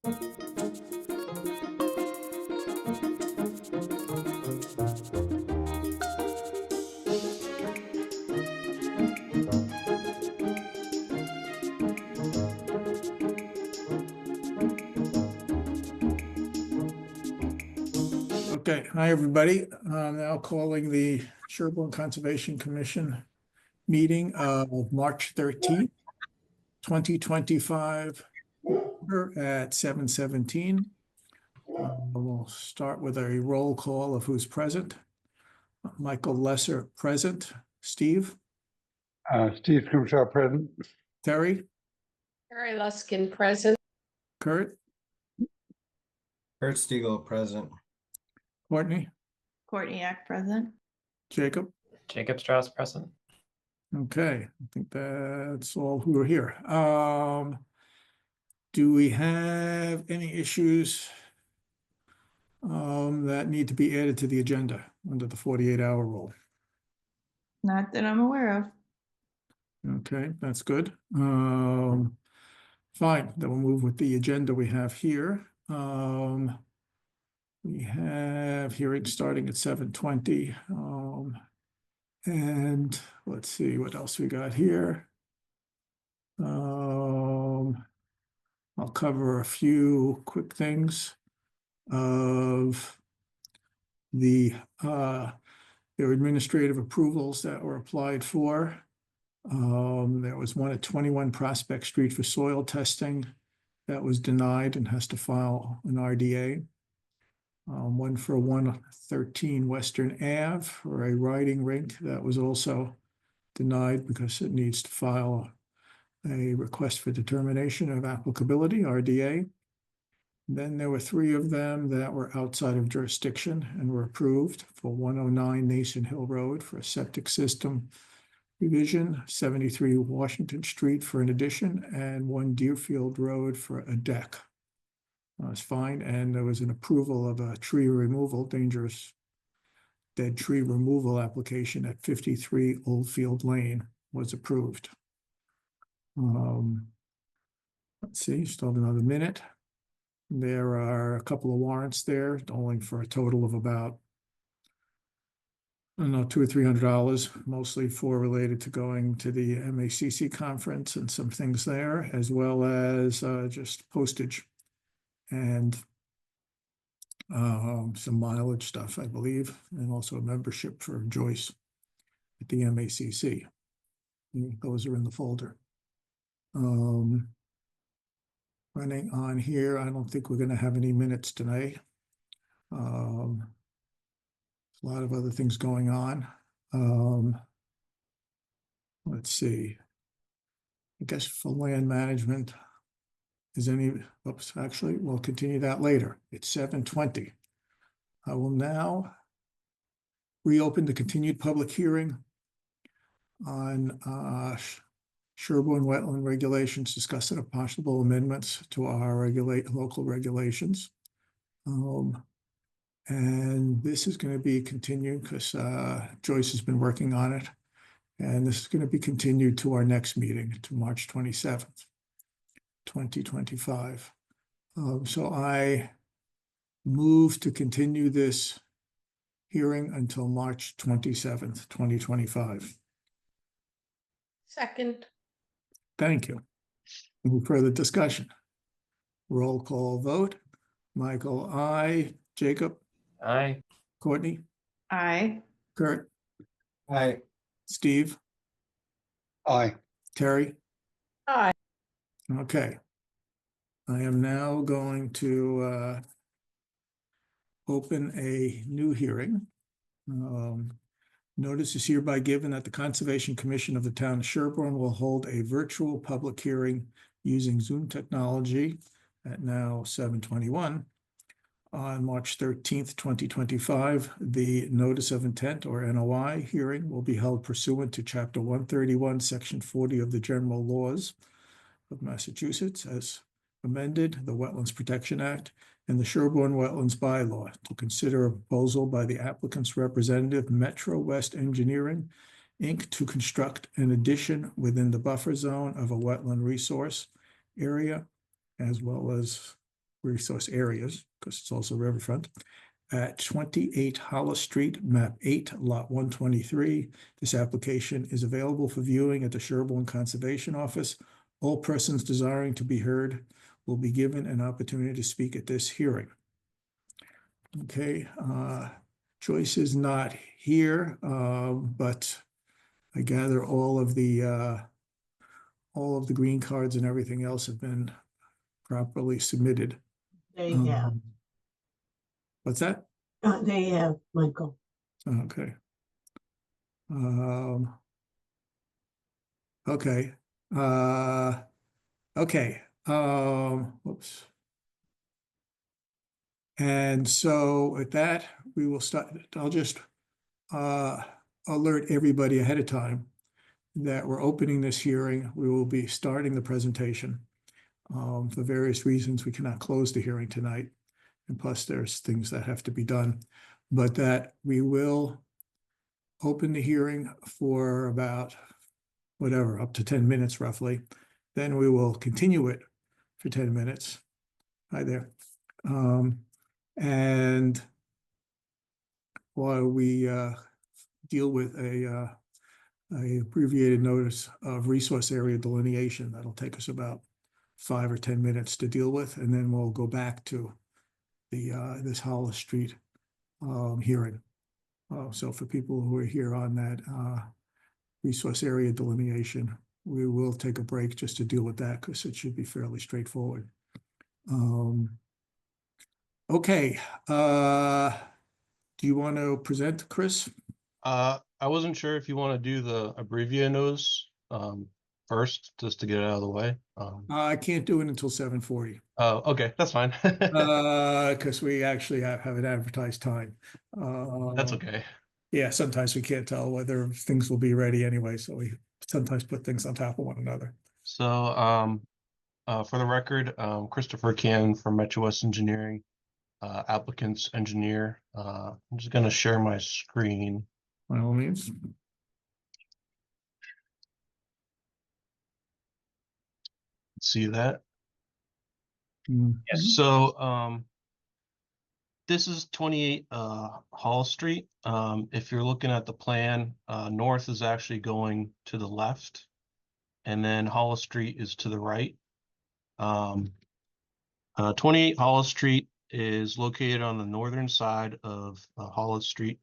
Okay, hi, everybody. Now calling the Sherborn Conservation Commission meeting of March 13th, 2025 at 7:17. We'll start with a roll call of who's present. Michael Lesser present. Steve? Steve Crusoe present. Terry? Terry Luskin present. Kurt? Kurt Stiegel present. Courtney? Courtney Act present. Jacob? Jacob Strauss present. Okay, I think that's all who are here. Do we have any issues that need to be added to the agenda under the 48-hour rule? Not that I'm aware of. Okay, that's good. Fine, then we'll move with the agenda we have here. We have hearing starting at 7:20. And let's see what else we got here. I'll cover a few quick things of their administrative approvals that were applied for. There was one at 21 Prospect Street for soil testing that was denied and has to file an RDA. One for 113 Western Ave for a riding rink that was also denied because it needs to file a request for determination of applicability, RDA. Then there were 3 of them that were outside of jurisdiction and were approved for 109 Nason Hill Road for a septic system revision, 73 Washington Street for an addition, and 1 Deerfield Road for a deck. That's fine, and there was an approval of a tree removal, dangerous dead tree removal application at 53 Oldfield Lane was approved. Let's see, still have another minute. There are a couple of warrants there, only for a total of about, I don't know, $200 or $300, mostly for related to going to the MACC conference and some things there, as well as just postage and some mileage stuff, I believe, and also a membership for Joyce at the MACC. Those are in the folder. Running on here, I don't think we're going to have any minutes tonight. A lot of other things going on. Let's see. I guess for land management, actually, we'll continue that later. It's 7:20. I will now reopen the continued public hearing on Sherborn wetland regulations, discussing possible amendments to our local regulations. And this is going to be continued because Joyce has been working on it. And this is going to be continued to our next meeting, to March 27th. 2025. So I move to continue this hearing until March 27th, 2025. Second. Thank you. Any further discussion? Roll call vote. Michael, aye. Jacob? Aye. Courtney? Aye. Kurt? Aye. Steve? Aye. Terry? Aye. Okay. I am now going to open a new hearing. Notice is hereby given that the Conservation Commission of the Town of Sherborn will hold a virtual public hearing using Zoom technology at now 7:21 on March 13th, 2025. The Notice of Intent, or NOI, hearing will be held pursuant to Chapter 131, Section 40 of the General Laws of Massachusetts, as amended, the Wetlands Protection Act, and the Sherborn Wetlands Bylaw, to consider a proposal by the applicant's representative, Metro West Engineering, Inc., to construct an addition within the buffer zone of a wetland resource area, as well as resource areas, because it's also riverfront, at 28 Hollis Street, map 8, lot 123. This application is available for viewing at the Sherborn Conservation Office. All persons desiring to be heard will be given an opportunity to speak at this hearing. Okay, Joyce is not here, but I gather all of the green cards and everything else have been properly submitted. They have, Um, What's that? they have, Michael. Okay. Okay. Okay. Whoops. And so at that, we will start. I'll just alert everybody ahead of time that we're opening this hearing. We will be starting the presentation. For various reasons, we cannot close the hearing tonight. And plus there's things that have to be done, but that we will open the hearing for about whatever, up to 10 minutes roughly. Then we will continue it for 10 minutes. Hi there. And while we deal with a abbreviated notice of resource area delineation, that'll take us about 5 or 10 minutes to deal with, and then we'll go back to the this Hollis Street hearing. So for people who are here on that resource area delineation, we will take a break just to deal with that because it should be fairly straightforward. Okay, do you want to present, Chris? I wasn't sure if you want to do the abbreviated notice first, just to get it out of the way. I can't do it until 7:40. Oh, okay, that's fine. Because we actually have an advertised time. That's okay. Yeah, sometimes we can't tell whether things will be ready anyway, so we sometimes put things on top of one another. So, for the record, Christopher Can from Metro West Engineering, applicant's engineer. I'm just gonna share my screen. By all means. See that? Mhm. So, this is 28 Hall Street. If you're looking at the plan, north is actually going to the left, and then Hollis Street is to the right. 28 Hollis Street is located on the northern side of Hollis Street,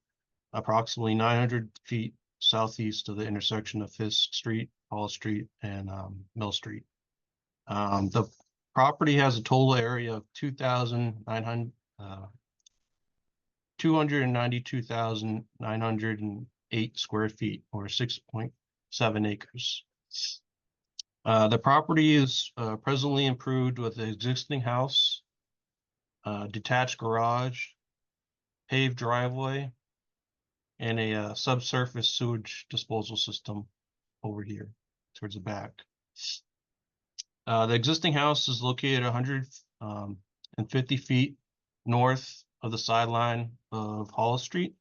approximately 900 feet southeast of the intersection of Fisk Street, Hollis Street, and Mill Street. The property has a total area of 292,908 square feet, or 6.7 acres. The property is presently improved with an existing house, detached garage, paved driveway, and a subsurface sewage disposal system over here towards the back. The existing house is located 150 feet north of the sideline of Hollis Street.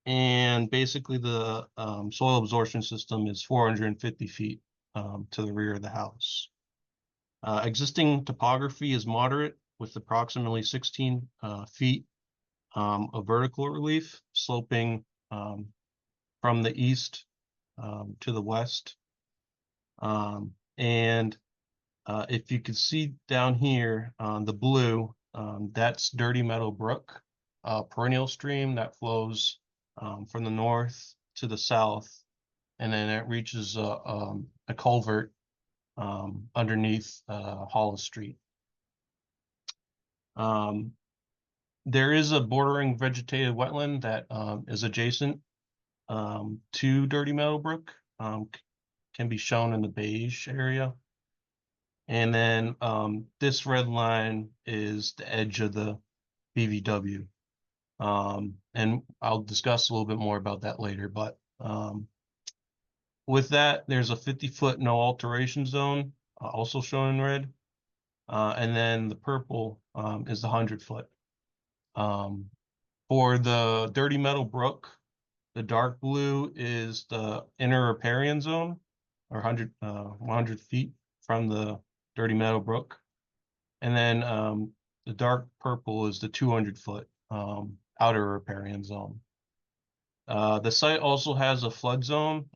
And basically the soil absorption system is 450 feet to the rear of the house. Existing topography is moderate with approximately 16 feet of vertical relief sloping from the east to the west. And if you can see down here on the blue, that's Dirty Meadow Brook, a perennial stream that flows from the north to the south, and then it reaches a culvert underneath Hollis Street. There is a bordering vegetated wetland that is adjacent to Dirty Meadow Brook, can be shown in the beige area. And then this red line is the edge of the BVW. And I'll discuss a little bit more about that later, but with that, there's a 50-foot no alteration zone, also shown in red. And then the purple is the 100-foot. For the Dirty Meadow Brook, the dark blue is the inner riparian zone, or 100 feet from the Dirty Meadow Brook. And then the dark purple is the 200-foot outer riparian zone. The site also has a flood zone,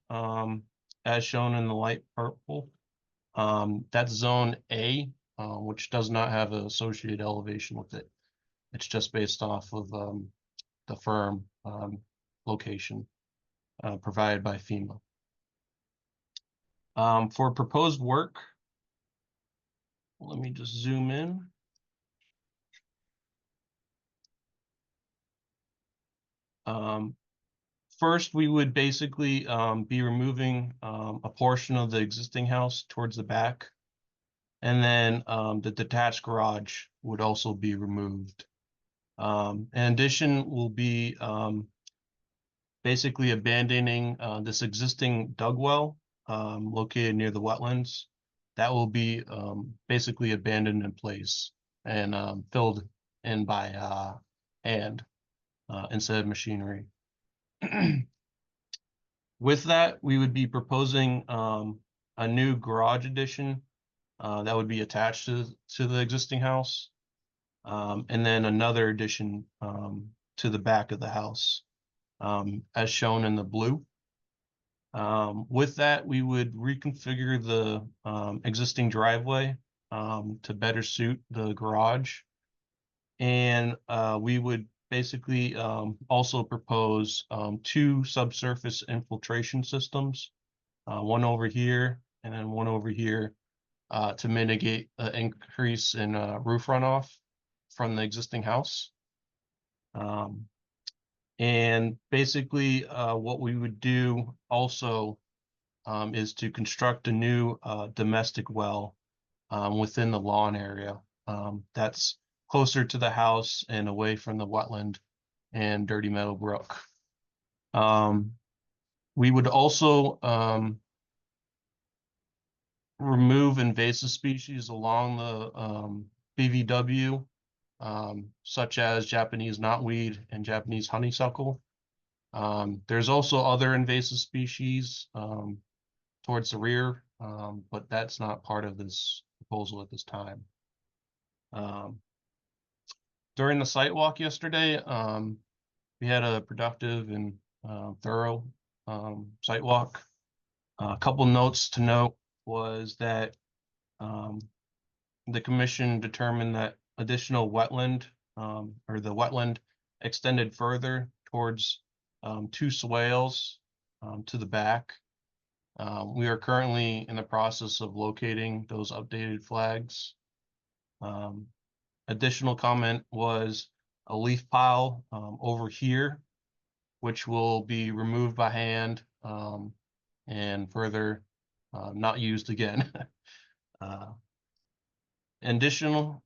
as shown in the light purple. That's zone A, which does not have an associated elevation with it. It's just based off of the firm location provided by FEMA. For proposed work, let me just zoom in. First, we would basically be removing a portion of the existing house towards the back. And then the detached garage would also be removed. In addition, we'll be basically abandoning this existing dug well located near the wetlands. That will be basically abandoned in place and filled in by hand instead of machinery. With that, we would be proposing a new garage addition that would be attached to the existing house. And then another addition to the back of the house, as shown in the blue. With that, we would reconfigure the existing driveway to better suit the garage. And we would basically also propose 2 subsurface infiltration systems, one over here and then one over here, to mitigate the increase in roof runoff from the existing house. And basically what we would do also is to construct a new domestic well within the lawn area that's closer to the house and away from the wetland and Dirty Meadow Brook. We would also remove invasive species along the BVW, such as Japanese knotweed and Japanese honeysuckle. There's also other invasive species towards the rear, but that's not part of this proposal at this time. During the site walk yesterday, we had a productive and thorough site walk. A couple notes to note was that the commission determined that additional wetland or the wetland extended further towards 2 swales to the back. We are currently in the process of locating those updated flags. Additional comment was a leaf pile over here, which will be removed by hand and further not used again. Additional,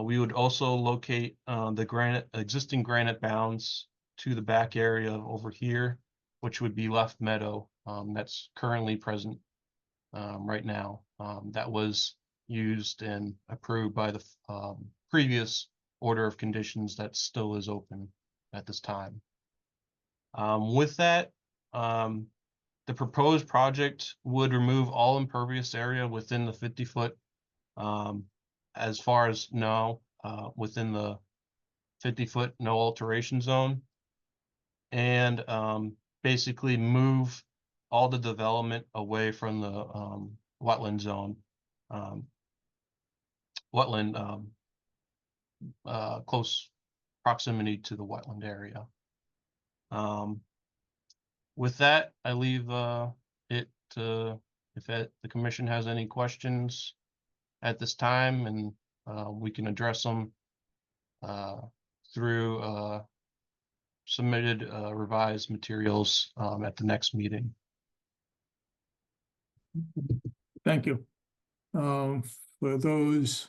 we would also locate the existing granite bounds to the back area over here, which would be left meadow that's currently present right now. That was used and approved by the previous order of conditions that still is open at this time. With that, the proposed project would remove all impervious area within the 50-foot, as far as now, within the 50-foot no alteration zone, and basically move all the development away from the wetland zone, close proximity to the wetland area. With that, I leave it to if the commission has any questions at this time, and we can address them through submitted revised materials at the next meeting. Thank you. For those,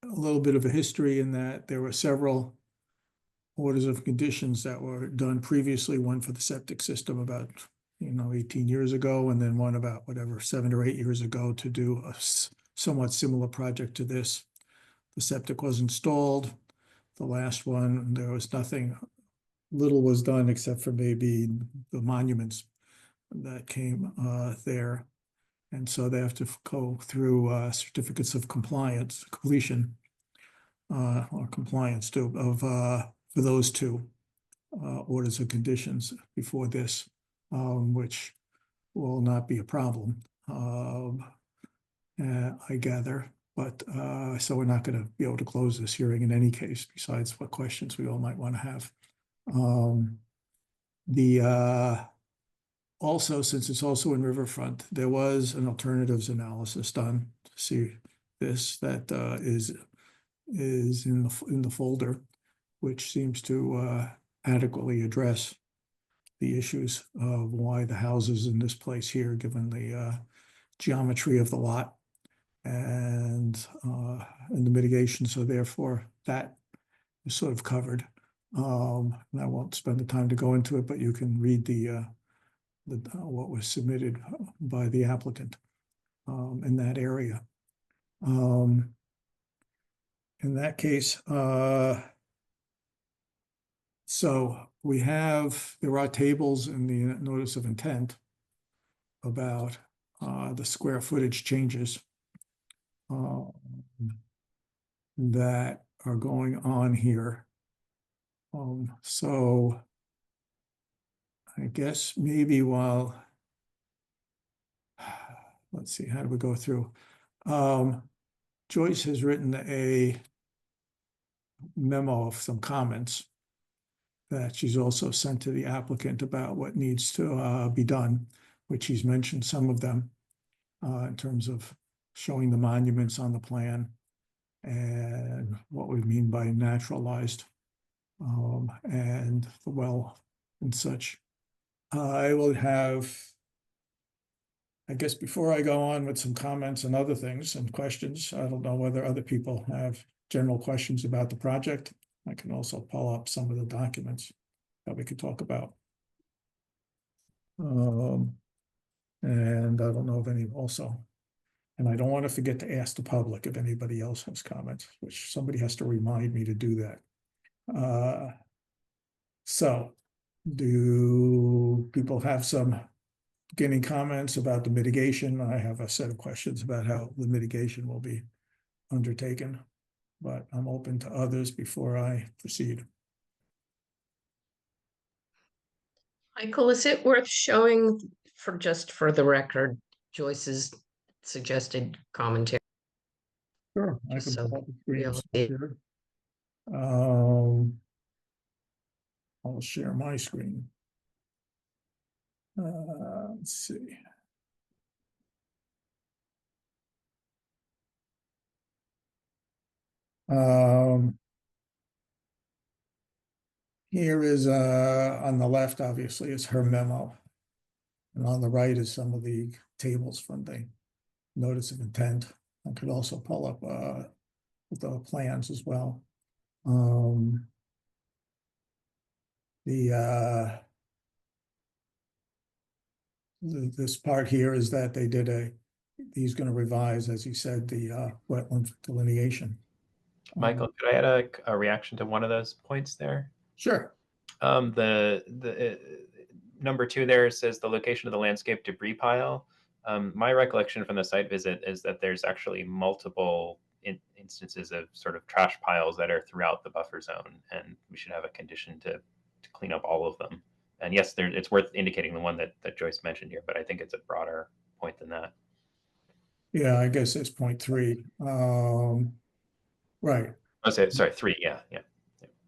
a little bit of a history in that there were several orders of conditions that were done previously, one for the septic system about 18 years ago, and then one about 7 or 8 years ago to do a somewhat similar project to this. The septic was installed. The last one, there was nothing, little was done except for maybe the monuments that came there. And so they have to go through certificates of compliance, completion, or compliance too, for those two orders and conditions before this, which will not be a problem, I gather. But so we're not going to be able to close this hearing in any case, besides what questions we all might want to have. Also, since it's also in Riverfront, there was an alternatives analysis done to see this that is in the folder, which seems to adequately address the issues of why the houses in this place here, given the geometry of the lot and the mitigation. So therefore, that is sort of covered. And I won't spend the time to go into it, but you can read what was submitted by the applicant in that area. In that case, so there are tables in the notice of intent about the square footage changes that are going on here. So I guess maybe let's see, how do we go through? Joyce has written a memo of some comments that she's also sent to the applicant about what needs to be done, which he's mentioned some of them in terms of showing the monuments on the plan and what we mean by naturalized and the well and such. I will have, I guess before I go on with some comments and other things and questions, I don't know whether other people have general questions about the project. I can also pull up some of the documents that we could talk about. And I don't know if any also, and I don't want to forget to ask the public if anybody else has comments, which somebody has to remind me to do that. So do people have some beginning comments about the mitigation? I have a set of questions about how the mitigation will be undertaken, but I'm open to others before I proceed. Michael, is it worth showing just for the record, Joyce's suggested commentary? Sure, I Just can so pull up the screen we'll and see. share. I'll share my screen. Let's see. Here is on the left, obviously, is her memo. And on the right is some of the tables from the notice of intent. I could also pull up the plans as well. This part here is that they did he's going to revise, as he said, the wetland delineation. Michael, could I add a reaction to one of those points there? Sure. The number 2 there says the location of the landscape debris pile. My recollection from the site visit is that there's actually multiple instances of sort of trash piles that are throughout the buffer zone, and we should have a condition to clean up all of them. And yes, it's worth indicating the one that Joyce mentioned here, but I think it's a broader point than that. Yeah, I guess it's 0.3. Right. Oh, sorry, 3. Yeah.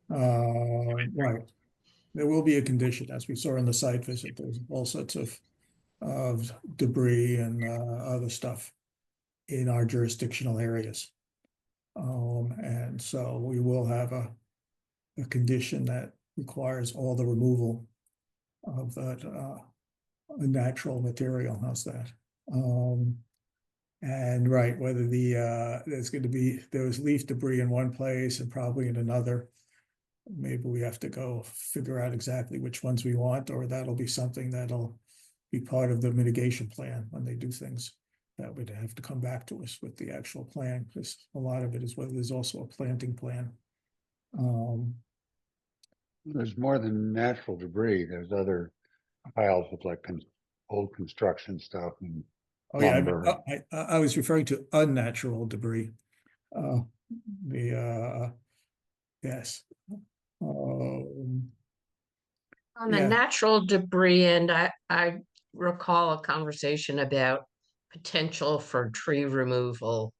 Right. There will be a condition, as we saw in the site visit. There's all sorts of debris and other stuff in our jurisdictional areas. And so we will have a condition that requires all the removal of that natural material. How's that? And right, whether there was leaf debris in one place and probably in another. Maybe we have to go figure out exactly which ones we want, or that'll be something that'll be part of the mitigation plan when they do things. That would have to come back to us with the actual plan, because a lot of it is whether there's also a planting plan. There's more than natural debris. There's other piles of like old construction stuff and Oh, yeah, Lumber. I was referring to unnatural debris. Yes. Um, On the Yeah. natural debris end, I recall a conversation about potential for tree removal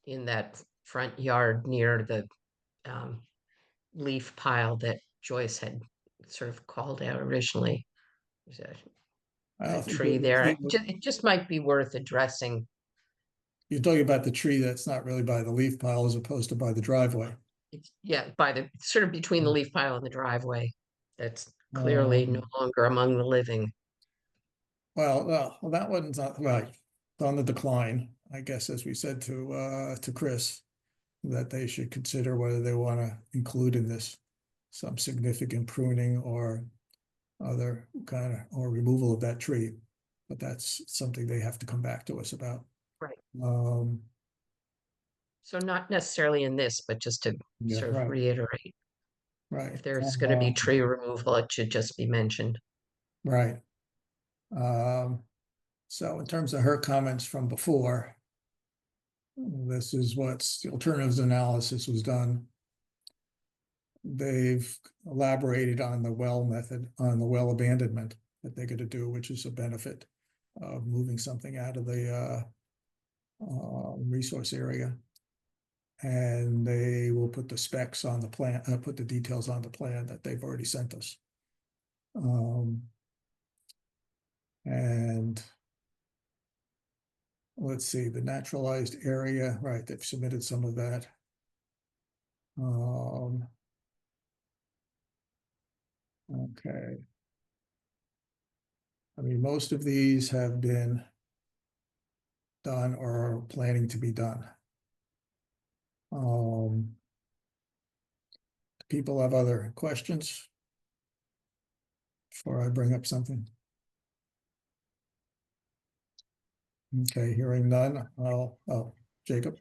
in that front yard near the um, leaf pile that Joyce had sort of called out originally. There's I a don't think tree it- there. it- It just might be worth addressing. You're talking about the tree that's not really by the leaf pile as opposed to by the driveway. Yeah, by the sort of between the leaf pile and the driveway. That's clearly no longer among the living. Well, that one's not right. It's on the decline, I guess, as we said to Chris, that they should consider whether they want to include in this some significant pruning or other kind of, or removal of that tree. But that's something they have to come back to us about. Right. Um, So not necessarily in this, but just to yeah, sort of right, reiterate, right. if there's going to be tree removal, it should just be mentioned. Right. So in terms of her comments from before, this is what's the alternatives analysis was done. They've elaborated on the well method, on the well abandonment that they're gonna do, which is a benefit of moving something out of the resource area. And they will put the specs on the plan, put the details on the plan that they've already sent us. And let's see, the naturalized area, right, they've submitted some of that. Okay. I mean, most of these have been done or are planning to be done. People have other questions before I bring up something? Okay, hearing none, Jacob.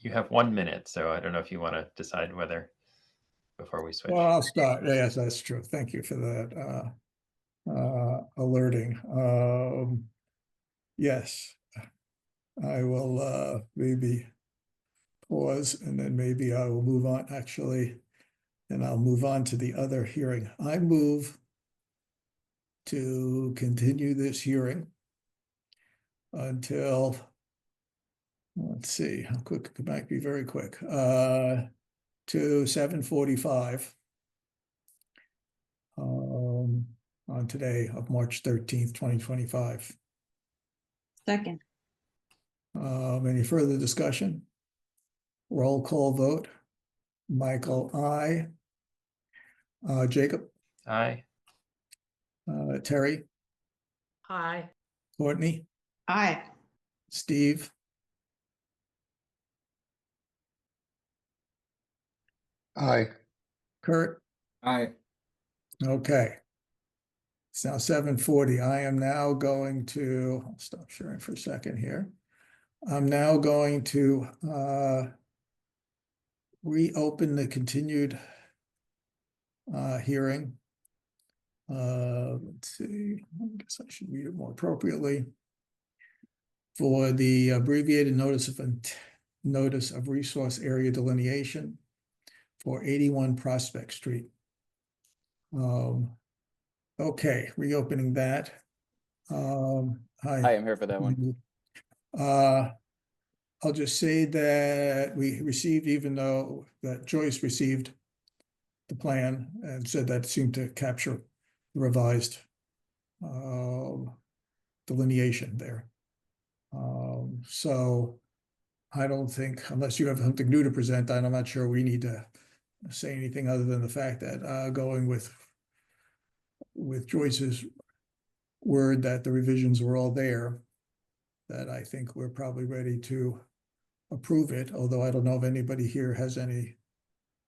You have 1 minute, so I don't know if you want to decide whether before we switch. Well, I'll start. Yes, that's true. Thank you for that alerting. Yes, I will maybe pause and then maybe I will move on actually, and I'll move on to the other hearing. I move to continue this hearing until, let's see, how quick, it might be very quick, to 7:45 on today of March 13th, 2025. Second. Any further discussion? Roll call vote. Michael, aye. Jacob, Aye. Terry, Hi. Courtney, Aye. Steve, Aye. Kurt. Aye. Okay. It's now 7:40. I am now going to, I'll stop sharing for a second here. I'm now going to reopen the continued hearing. Let's see, I guess I should read it more appropriately. For the abbreviated notice of resource area delineation for 81 Prospect Street. Okay, reopening that. I am here for that one. I'll just say that we received, even though that Joyce received the plan and said that seemed to capture the revised delineation there. So I don't think, unless you have something new to present, I'm not sure we need to say anything other than the fact that going with Joyce's word that the revisions were all there, that I think we're probably ready to approve it, although I don't know if anybody here has any,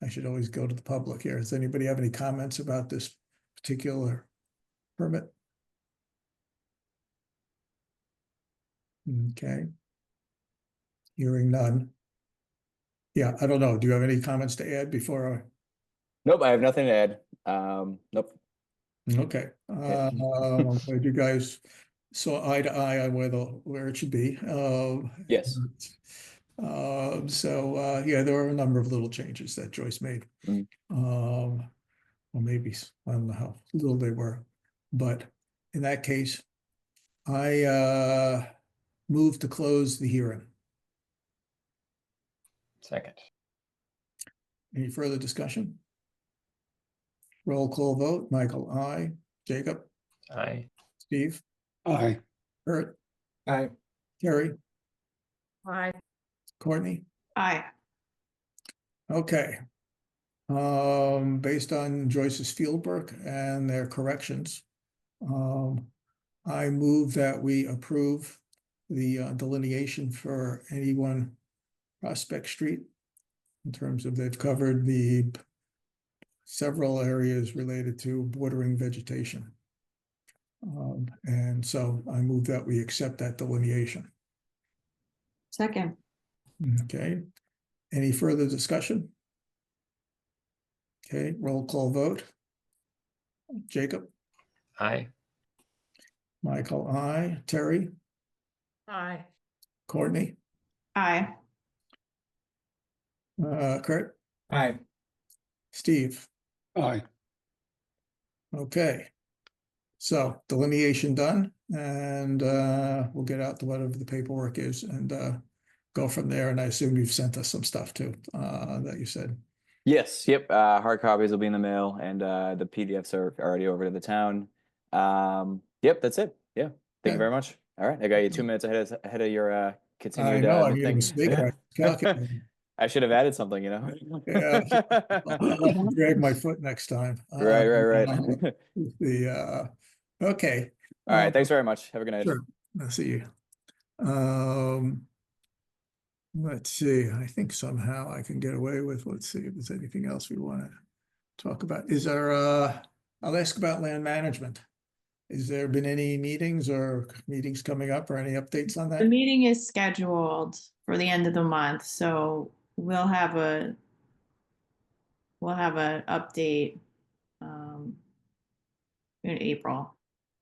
I should always go to the public here. Does anybody have any comments about this particular permit? Okay. Hearing none. Yeah, I don't know. Do you have any comments to add before Nope, I have nothing to add. Nope. Okay. I'm glad you guys so eye to eye on where it should be. Yes. Yeah, there were a number of little changes that Joyce made. Mm. Or maybe, I don't know how little they were, but in that case, I move to close the hearing. Second. Any further discussion? Roll call vote. Michael, aye. Jacob, Aye. Steve, Aye. Kurt, Aye. Terry, Aye. Courtney. Aye. Okay. Based on Joyce's fieldwork and their corrections, I move that we approve the delineation for 81 Prospect Street in terms of they've covered the several areas related to bordering vegetation. And so I move that we accept that delineation. Second. Okay. Any further discussion? Okay, roll call vote. Jacob, Aye. Michael, aye. Terry, Aye. Courtney, Aye. Kurt, Aye. Steve. Aye. Okay. So delineation done, and we'll get out to whatever the paperwork is and go from there. And I assume you've sent us some stuff too, that you said. Yes. Yep. Hard copies will be in the mail, and the PDFs are already over to the town. Yep. That's it. Yeah. Thank you very much. All right. I got you 2 minutes ahead of your continued I know I the made a thing. mistake. I calculated. I should have added something, you know. Yeah, I'll have to drag my foot next time. Right. Okay. All right. Thanks very much. Have a good night. Sure. I'll see you. Let's see. I think somehow I can get away with, let's see if there's anything else we want to talk about. Is there, I'll ask about land management. Has there been any meetings coming up or any updates on The that? meeting is scheduled for the end of the month, so we'll have an update in April.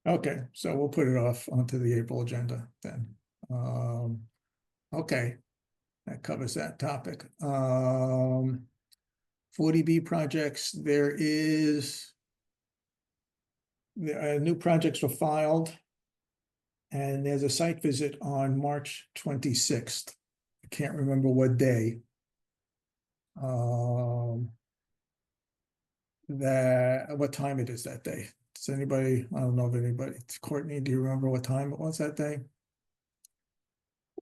Okay, so we'll put it off onto the April agenda then. Okay, that covers that topic. 40B projects, new projects were filed. And there's a site visit on March 26th. I can't remember what day. What time it is that day? Does anybody, I don't know if anybody, Courtney, do you remember what time it was that day?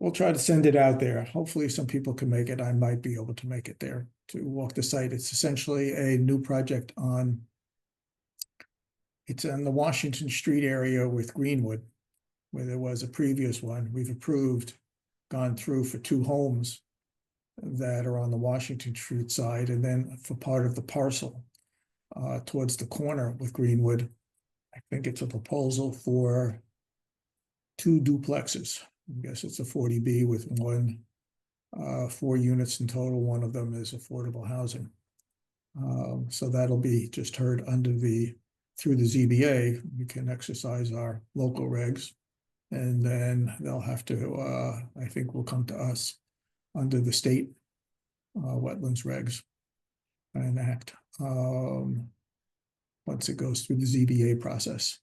We'll try to send it out there. Hopefully some people can make it. I might be able to make it there to walk the site. It's essentially a new project it's in the Washington Street area with Greenwood, where there was a previous one. We've gone through for 2 homes that are on the Washington Street side, and then for part of the parcel towards the corner with Greenwood. I think it's a proposal for 2 duplexes. I guess it's a 40B with 4 units in total. One of them is affordable housing. So that'll be just heard through the ZBA. We can exercise our local regs. And then they'll have to, I think will come to us under the state wetlands regs and act once it goes through the ZBA process.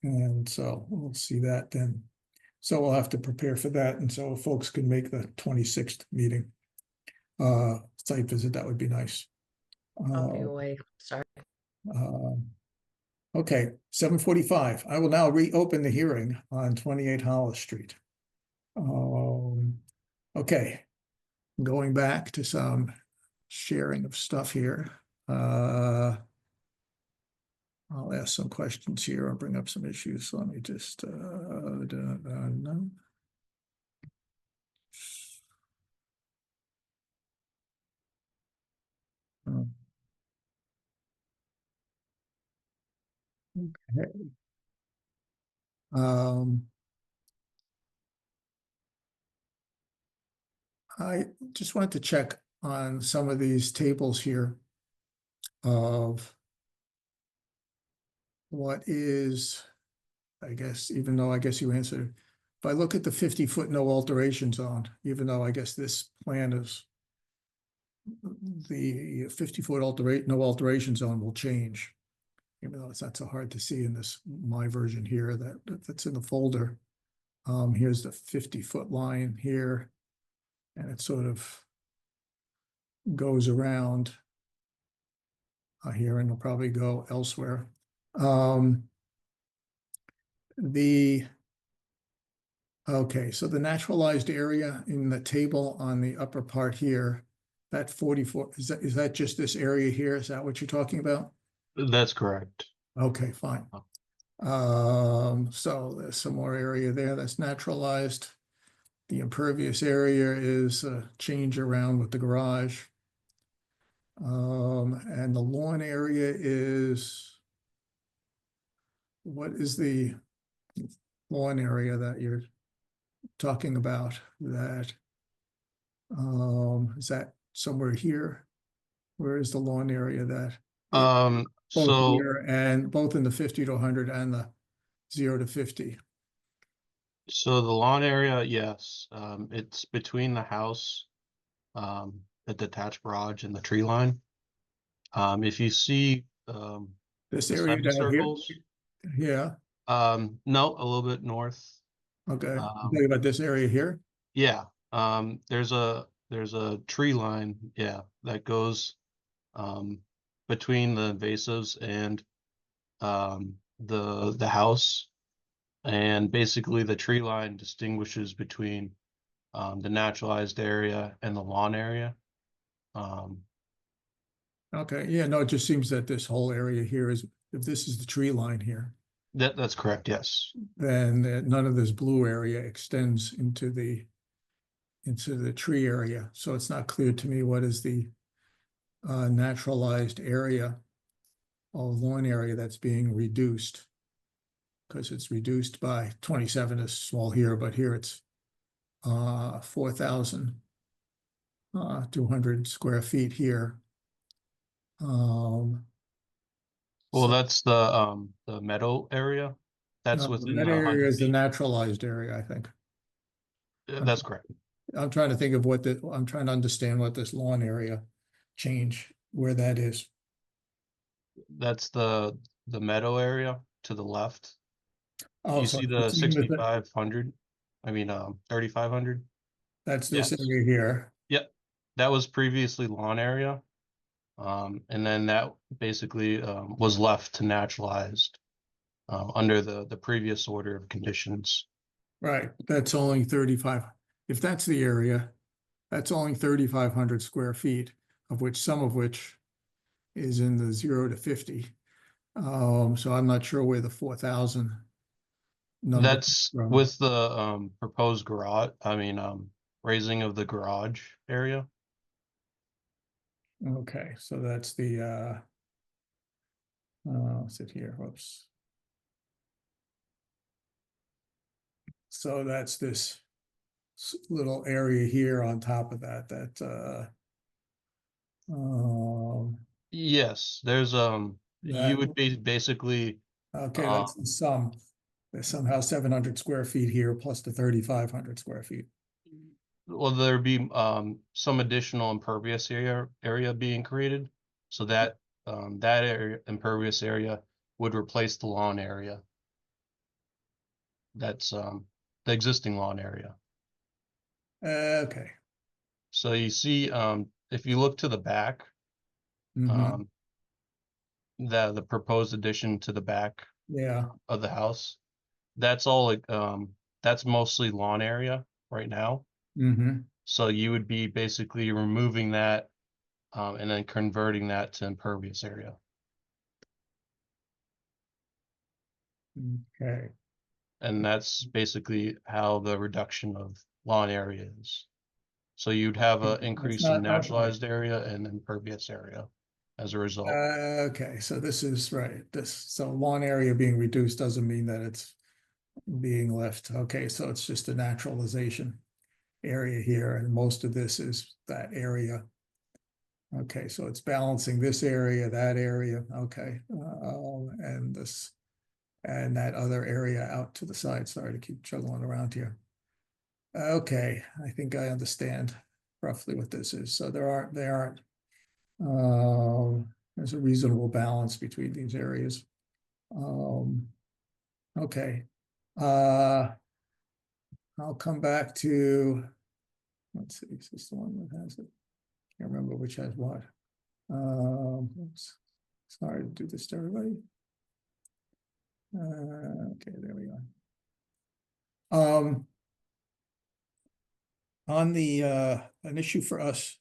And so we'll see that then. So we'll have to prepare for that. And so folks can make the 26th meeting site visit, that would be nice. I'll be away. Sorry. Okay, 7:45. I will now reopen the hearing on 28 Hollis Street. Okay, going back to some sharing of stuff here. I'll ask some questions here. I'll bring up some issues. So let me just no. Okay. I just want to check on some of these tables here of what is I guess, even though I guess you answered, if I look at the 50-foot no alteration zone, even though I guess this plan is the 50-foot no alteration zone will change, even though it's not so hard to see in this, my version here that's in the folder. Here's the 50-foot line here, and it sort of goes around here, and it'll probably go elsewhere. Okay, so the naturalized area in the table on the upper part here, that 44, is that just this area here? Is that what you're talking about? That's correct. Okay, fine. So there's some more area there that's naturalized. The impervious area is a change around with the garage. And the lawn area is, what is the lawn area that you're talking about? That is that somewhere here? Where is the lawn area that? Both So here and both in the 50 to 100 and the 0 to 50. So the lawn area, yes, it's between the house, the detached garage and the tree line. If you see, This the area down here? semicircles, Yeah, no, a little bit north. okay. I'm Um, talking about this area here? Yeah, there's a tree line, yeah, that goes, between the invasives and, the house. And basically the tree line distinguishes between the naturalized area and the lawn area. Okay, yeah, no, it just seems that this whole area here is, if this is the tree line here, That's correct, yes. then none of this blue area extends into the tree area. So it's not clear to me what is the naturalized area or lawn area that's being reduced. Because it's reduced by 27 is small here, but here it's 4,200 square feet here. Well, So- that's the meadow area. That's No, within that the area 100 is the feet. naturalized area, I think. That's correct. I'm trying to think of I'm trying to understand what this lawn area change, where that is. That's the meadow area to the left. Oh, You so see the 6,500, I mean, 3,500. that's this Yes. area here. Yep, that was previously lawn area. And then that basically was left to naturalized under the previous order of conditions. Right, that's only 35. If that's the area, that's only 3,500 square feet, of which some of which is in the 0 to 50. So I'm not sure where the 4,000 number. That's from. with the proposed garage, raising of the garage area. Okay, so that's the sit here, whoops. So that's this little area here on top of that, Yes, there's you would be basically okay, that's the sum. There's somehow 700 square feet here plus the 3,500 square feet. well, there'd be some additional impervious area being created, so that that area impervious area would replace the lawn area. That's the existing lawn area. Okay. So you see, if you look to the back, Mhm. the proposed addition to the back Yeah. of the house, that's all like that's mostly lawn area right now. Mm-hmm. So you would be basically removing that and then converting that to impervious area. Okay. And that's basically how the reduction of lawn area is. So you'd have an It's increase not in naturalized area and impervious area as a result. okay, so this is right. So lawn area being reduced doesn't mean that it's being left. Okay, so it's just a naturalization area here, and most of this is that area. Okay, so it's balancing this area, that area. Okay, and this, and that other area out to the side. Sorry to keep juggling around here. Okay, I think I understand roughly what this is. So there aren't, there's a reasonable balance between these areas. Okay. I'll come back to, let's see, is this the one that has it? Can't remember which has what. Oops. Sorry to do this to everybody. Okay, there we go. On the an issue for us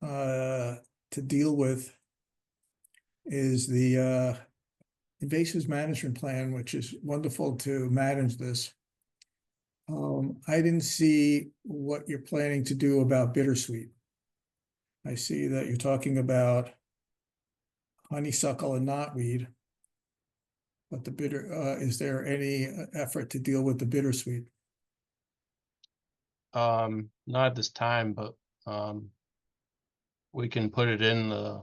to deal with is the invasive management plan, which is wonderful to manage this. I didn't see what you're planning to do about bittersweet. I see that you're talking about honeysuckle and knotweed, but the bitter, is there any effort to deal with the bittersweet? Not at this time, but we can put it in the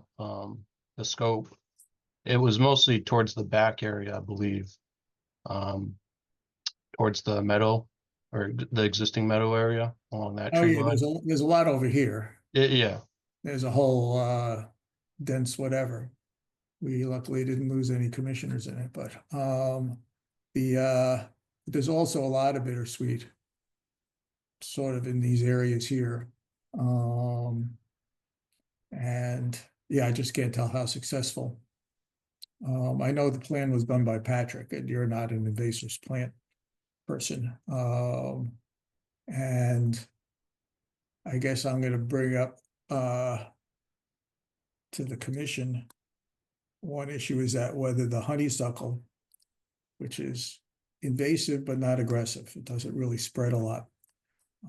scope. It was mostly towards the back area, I believe. Towards the meadow or the existing meadow area along that Oh tree yeah, line. there's a lot over here. Yeah. There's a whole dense whatever. We luckily didn't lose any commissioners in it, but there's also a lot of bittersweet sort of in these areas here. And yeah, I just can't tell how successful. I know the plan was done by Patrick, and you're not an invasive plant person. And I guess I'm gonna bring up to the commission. One issue is that whether the honeysuckle, which is invasive but not aggressive, it doesn't really spread a lot.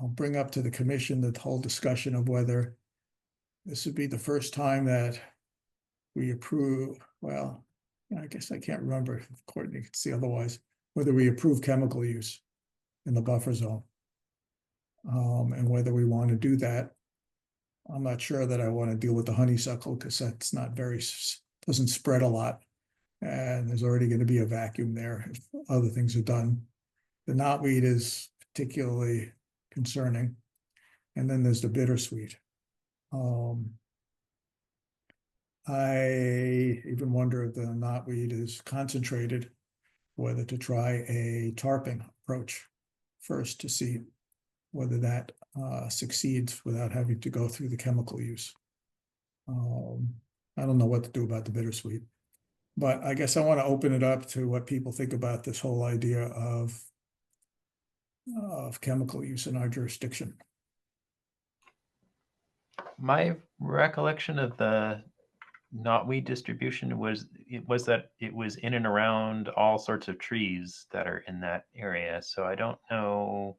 I'll bring up to the commission the whole discussion of whether this would be the first time that we approve, well, I guess I can't remember if Courtney can see otherwise, whether we approve chemical use in the buffer zone. And whether we want to do that. I'm not sure that I want to deal with the honeysuckle because that's not doesn't spread a lot. And there's already going to be a vacuum there if other things are done. The knotweed is particularly concerning. And then there's the bittersweet. I even wonder if the knotweed is concentrated, whether to try a tarping approach first to see whether that succeeds without having to go through the chemical use. I don't know what to do about the bittersweet, but I guess I want to open it up to what people think about this whole idea of chemical use in our jurisdiction. My recollection of the knotweed distribution was that it was in and around all sorts of trees that are in that area. So I don't know.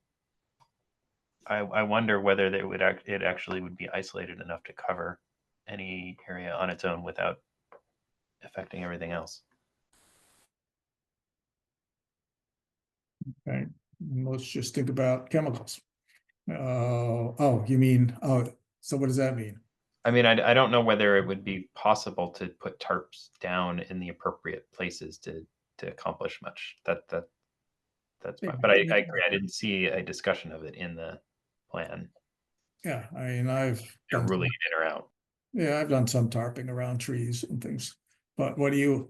I wonder whether it actually would be isolated enough to cover any area on its own without affecting everything else. Right. Let's just think about chemicals. Oh, you mean, so what does that mean? I mean, I don't know whether it would be possible to put tarps down in the appropriate places to accomplish much. That's fine. But I agree. I didn't see a discussion of it in the plan. Yeah, I mean, I've They're done ruling it in or out. Yeah, I've done some tarping around trees and things, but what are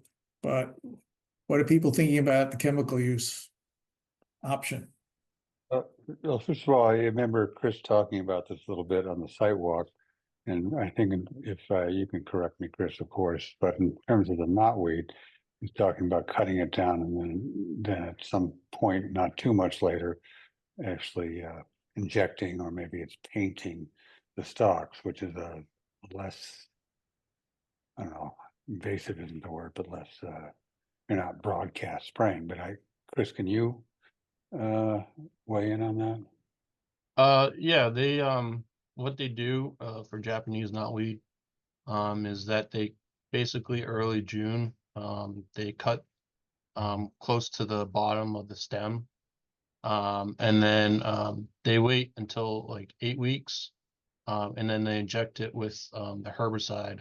people thinking about the chemical use option? Well, first of all, I remember Chris talking about this a little bit on the sidewalk. And I think if you can correct me, Chris, of course, but in terms of the knotweed, he's talking about cutting it down and then at some point, not too much later, actually injecting or maybe it's painting the stalks, which is a less, I don't know, invasive isn't the word, but less, you're not broadcast spraying. But Chris, can you weigh in on that? Yeah, they what they do for Japanese knotweed is that they basically early June they cut close to the bottom of the stem, and then they wait until like 8 weeks, and then they inject it with the herbicide.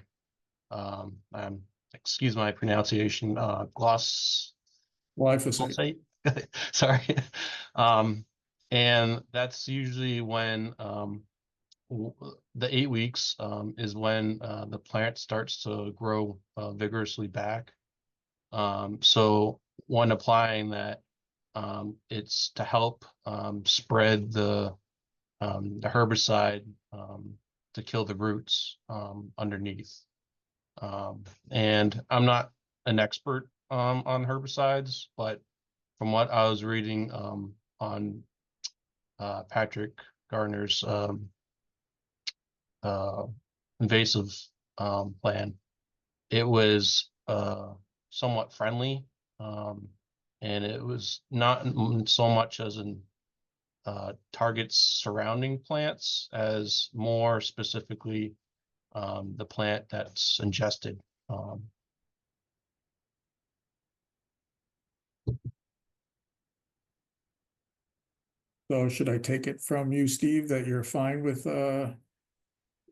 Excuse my pronunciation, Glyphosate. Glyphosate. Sorry. And that's usually when the 8 weeks is when the plant starts to grow vigorously back. So when applying that, it's to help spread the herbicide to kill the roots underneath. And I'm not an expert on herbicides, but from what I was reading on Patrick Gardner's invasive plan, it was somewhat friendly, and it was not so much as in targets surrounding plants as more specifically the plant that's ingested. So should I take it from you, Steve, that you're fine with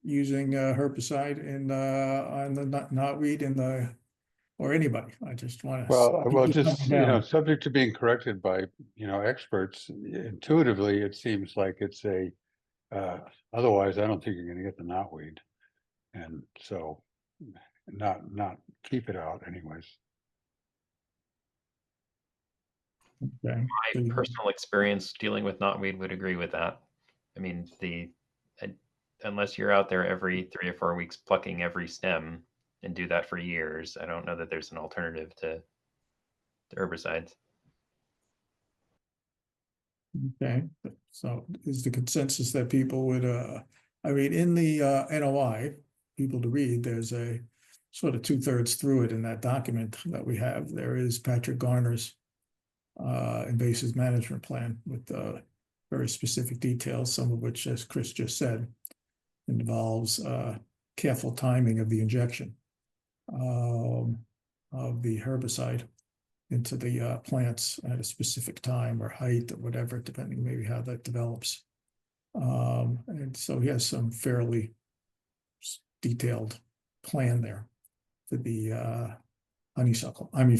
using herbicide in on the knotweed in the, or anybody? I just want to. Well, just, subject to being corrected by, experts, intuitively, it seems like it's a, otherwise, I don't think you're gonna get the knotweed. And so not keep it out anyways. Okay. My personal experience dealing with knotweed would agree with that. I mean, unless you're out there every 3 or 4 weeks plucking every stem and do that for years, I don't know that there's an alternative to herbicides. Okay, so is the consensus that people would, I mean, in the NOI, people to read, there's a sort of 2/3 through it in that document that we have. There is Patrick Garner's invasive management plan with very specific details, some of which, as Chris just said, involves careful timing of the injection of the herbicide into the plants at a specific time or height or whatever, depending maybe how that develops. And so he has some fairly detailed plan there for the honeysuckle. I mean,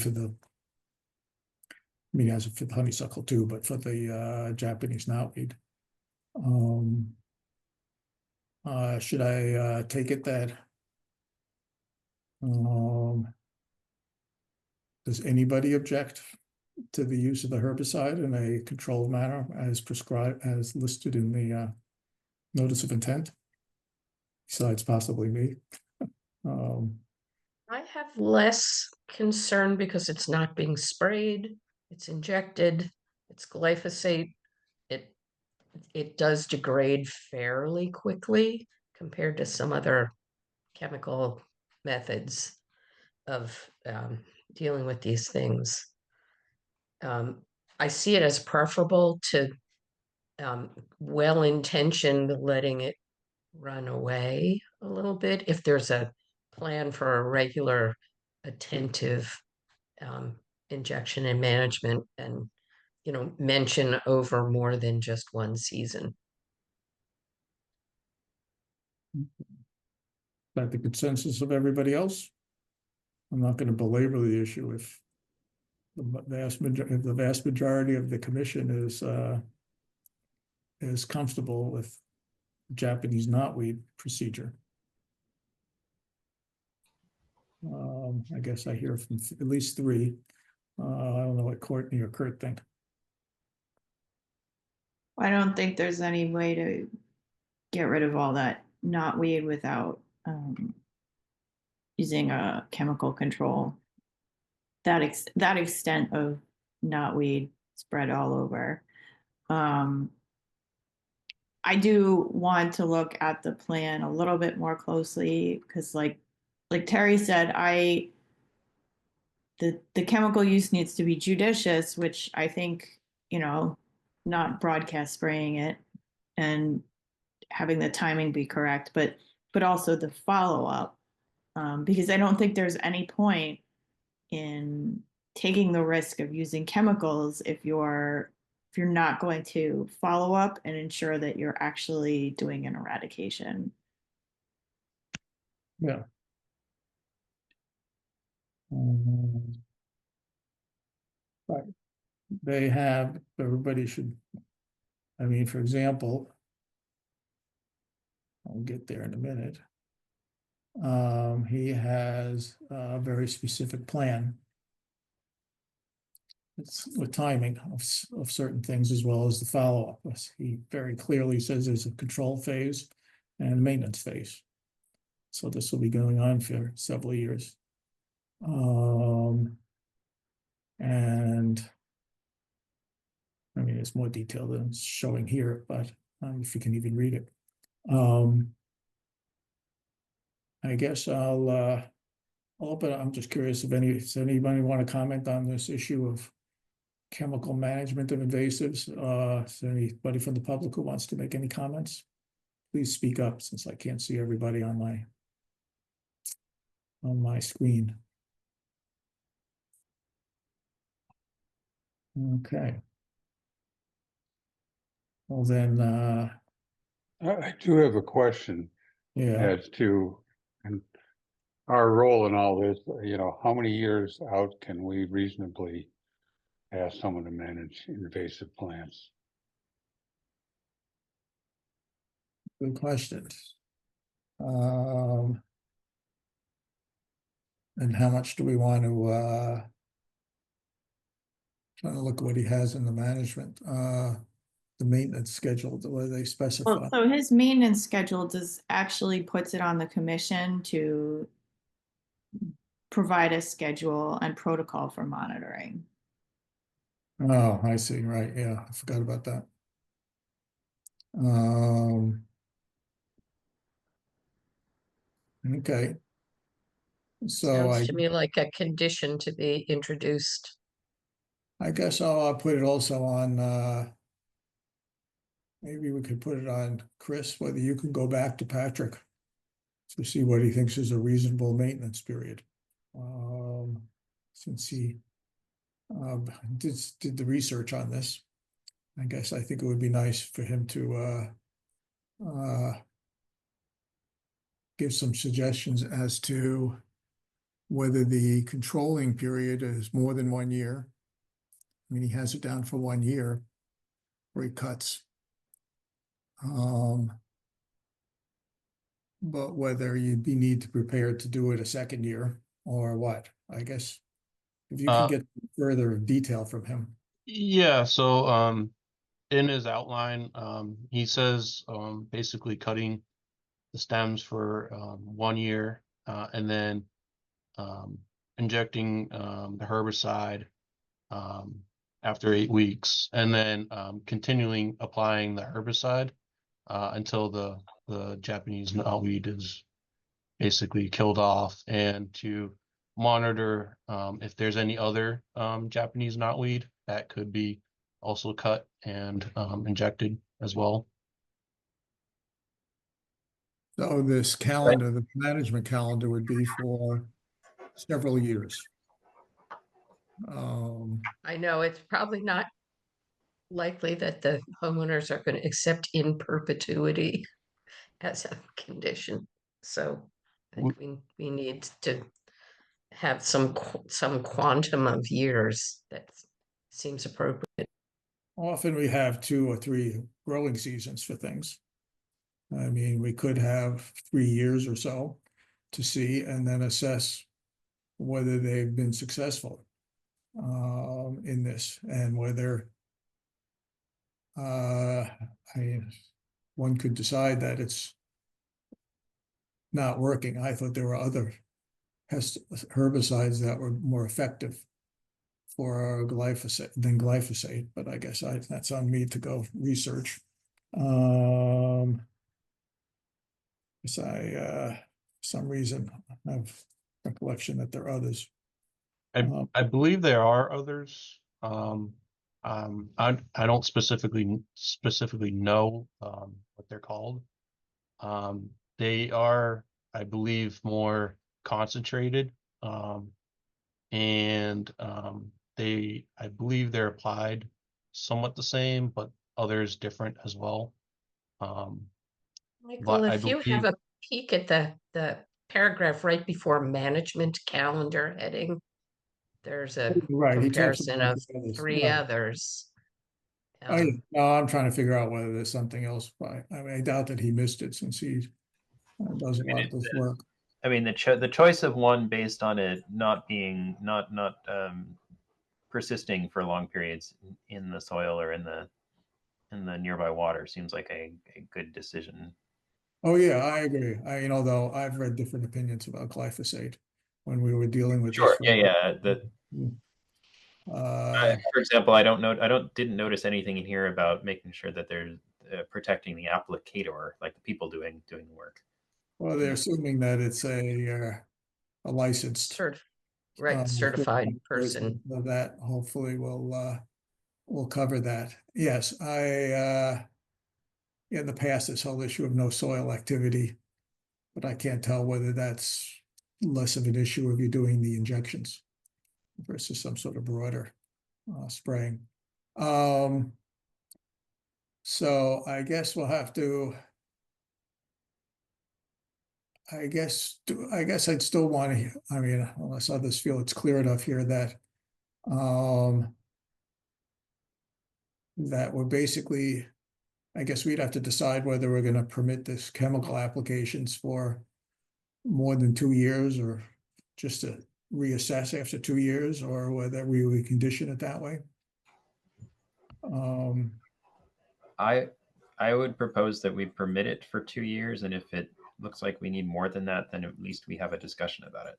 he has it for the honeysuckle too, but for the Japanese knotweed. Should I take it that does anybody object to the use of the herbicide in a controlled manner as prescribed, as listed in the notice of intent? Besides possibly me. I have less concern because it's not being sprayed, it's injected, it's glyphosate. It does degrade fairly quickly compared to some other chemical methods of dealing with these things. I see it as preferable to well-intentioned letting it run away a little bit if there's a plan for a regular attentive injection and management and mention over more than just one season. That the consensus of everybody else? I'm not going to belabor the issue if the vast majority of the commission is comfortable with Japanese knotweed procedure. I guess I hear from at least 3. I don't know what Courtney or Kurt think. I don't think there's any way to get rid of all that knotweed without using a chemical control. That extent of knotweed spread all over. I do want to look at the plan a little bit more closely because, like Terry said, the chemical use needs to be judicious, which I think, not broadcast spraying it and having the timing be correct, but also the follow-up, because I don't think there's any point in taking the risk of using chemicals if you're not going to follow up and ensure that you're actually doing an eradication. Yeah. they have, everybody should, I mean, for example, I'll get there in a minute. He has a very specific plan. It's the timing of certain things as well as the follow-up. He very clearly says there's a control phase and a maintenance phase. So this will be going on for several years. And I mean, it's more detail than it's showing here, but if you can even read it. I guess I'll open. I'm just curious if does anybody want to comment on this issue of chemical management of invasives? Is there anybody from the public who wants to make any comments? Please speak up since I can't see everybody on my screen. Okay. Well then, I do have a question yeah, as to and our role in all this. How many years out can we reasonably ask someone to manage invasive plants? good question. And how much do we want to trying to look at what he has in the management, the maintenance schedule, the way they specify. Well, so his maintenance schedule actually puts it on the commission to provide a schedule and protocol for monitoring. Oh, I see, right, yeah, I forgot about that. Okay. So Sounds to me like a condition to be introduced. I guess I'll put it also on, maybe we could put it on Chris, whether you can go back to Patrick to see what he thinks is a reasonable maintenance period. Since he did the research on this, I guess I think it would be nice for him to give some suggestions as to whether the controlling period is more than 1 year. I mean, he has it down for 1 year where he cuts. But whether you'd need to prepare to do it a second year or what, I guess, if you can get further detail from him. Yeah, so in his outline, he says basically cutting the stems for 1 year and then injecting the herbicide after 8 weeks, and then continuing applying the herbicide until the Japanese knotweed is basically killed off, and to monitor if there's any other Japanese knotweed that could be also cut and injected as well. So this calendar, the management calendar would be for several years. I know it's probably not likely that the homeowners are going to accept in perpetuity as a condition. So I think we need to have some quantum of years that seems appropriate. Often we have 2 or 3 growing seasons for things. I mean, we could have 3 years or so to see and then assess whether they've been successful in this and whether one could decide that it's not working. I thought there were other herbicides that were more effective for glyphosate than glyphosate, but I guess that's on me to go research. Because for some reason have recollection that there are others. I believe there are others. I don't specifically know what they're called. They are, I believe, more concentrated, and I believe they're applied somewhat the same, but others different as well. Michael, if you have a peek at the paragraph right before management calendar heading, There's a Right, he talks comparison about of the others, three right. others. No, I'm trying to figure out whether there's something else, but I mean, I doubt that he missed it since he does a lot of this work. I mean, the choice of one based on it not being not persisting for long periods in the soil or in the nearby water seems like a good decision. Oh, yeah, I agree. Though I've read different opinions about glyphosate when we were dealing with Sure. this. Yeah. Uh, For example, didn't notice anything in here about making sure that there's protecting the applicator, like the people doing the work. well, they're assuming that it's a licensed. Certified person. person. So that hopefully will cover that. Yes, in the past, this whole issue of no soil activity, but I can't tell whether that's less of an issue if you're doing the injections versus some sort of broader spraying. So I guess we'll have to. I guess I'd still want to. I mean, unless others feel it's clear enough here that that we're basically. I guess we'd have to decide whether we're going to permit this chemical applications for more than 2 years or just to reassess after 2 years, or whether we would condition it that way. I would propose that we permit it for 2 years, and if it looks like we need more than that, then at least we have a discussion about it.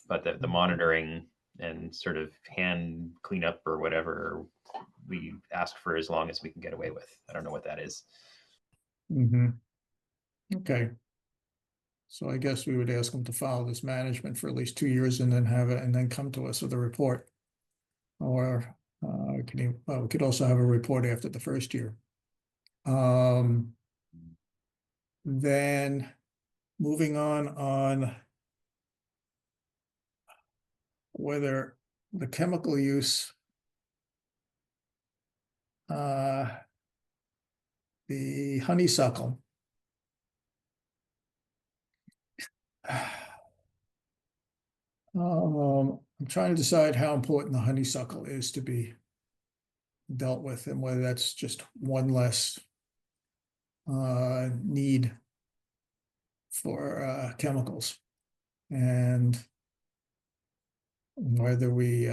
But the monitoring and sort of hand cleanup or whatever, we ask for as long as we can get away with. I don't know what that is. Okay. So I guess we would ask them to follow this management for at least 2 years and then have it, and then come to us with a report. Or we could also have a report after the first year. Then moving on whether the chemical use, the honeysuckle. I'm trying to decide how important the honeysuckle is to be dealt with, and whether that's just one less need for chemicals, and whether we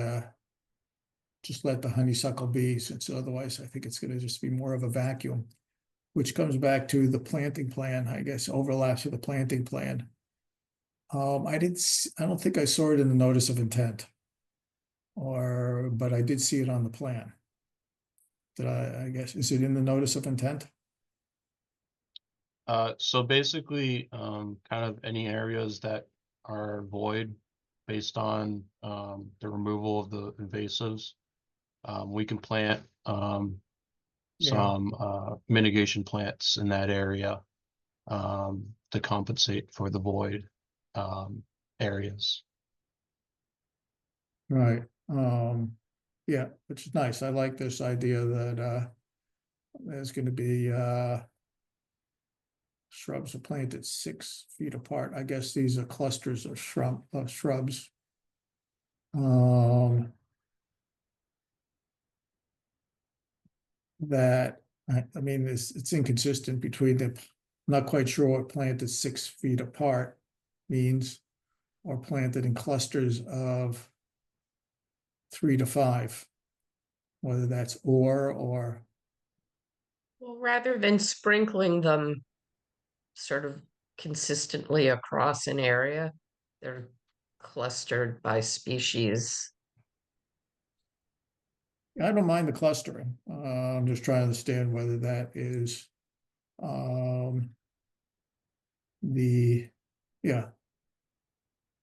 just let the honeysuckle be, since otherwise I think it's going to just be more of a vacuum, which comes back to the planting plan, I guess, overlaps with the planting plan. I don't think I saw it in the notice of intent, but I did see it on the plan. I guess, is it in the notice of intent? So basically, kind of any areas that are void based on the removal of the invasives, we can plant some mitigation plants in that area to compensate for the void areas. Right. Yeah, which is nice. I like this idea that there's going to be shrubs are planted 6 feet apart. I guess these are clusters of shrubs. That I mean, it's inconsistent between them. Not quite sure what planted 6 feet apart means, or planted in clusters of 3 to 5, whether that's or. Well, rather than sprinkling them sort of consistently across an area, they're clustered by species. I don't mind the clustering. I'm just trying to understand whether that is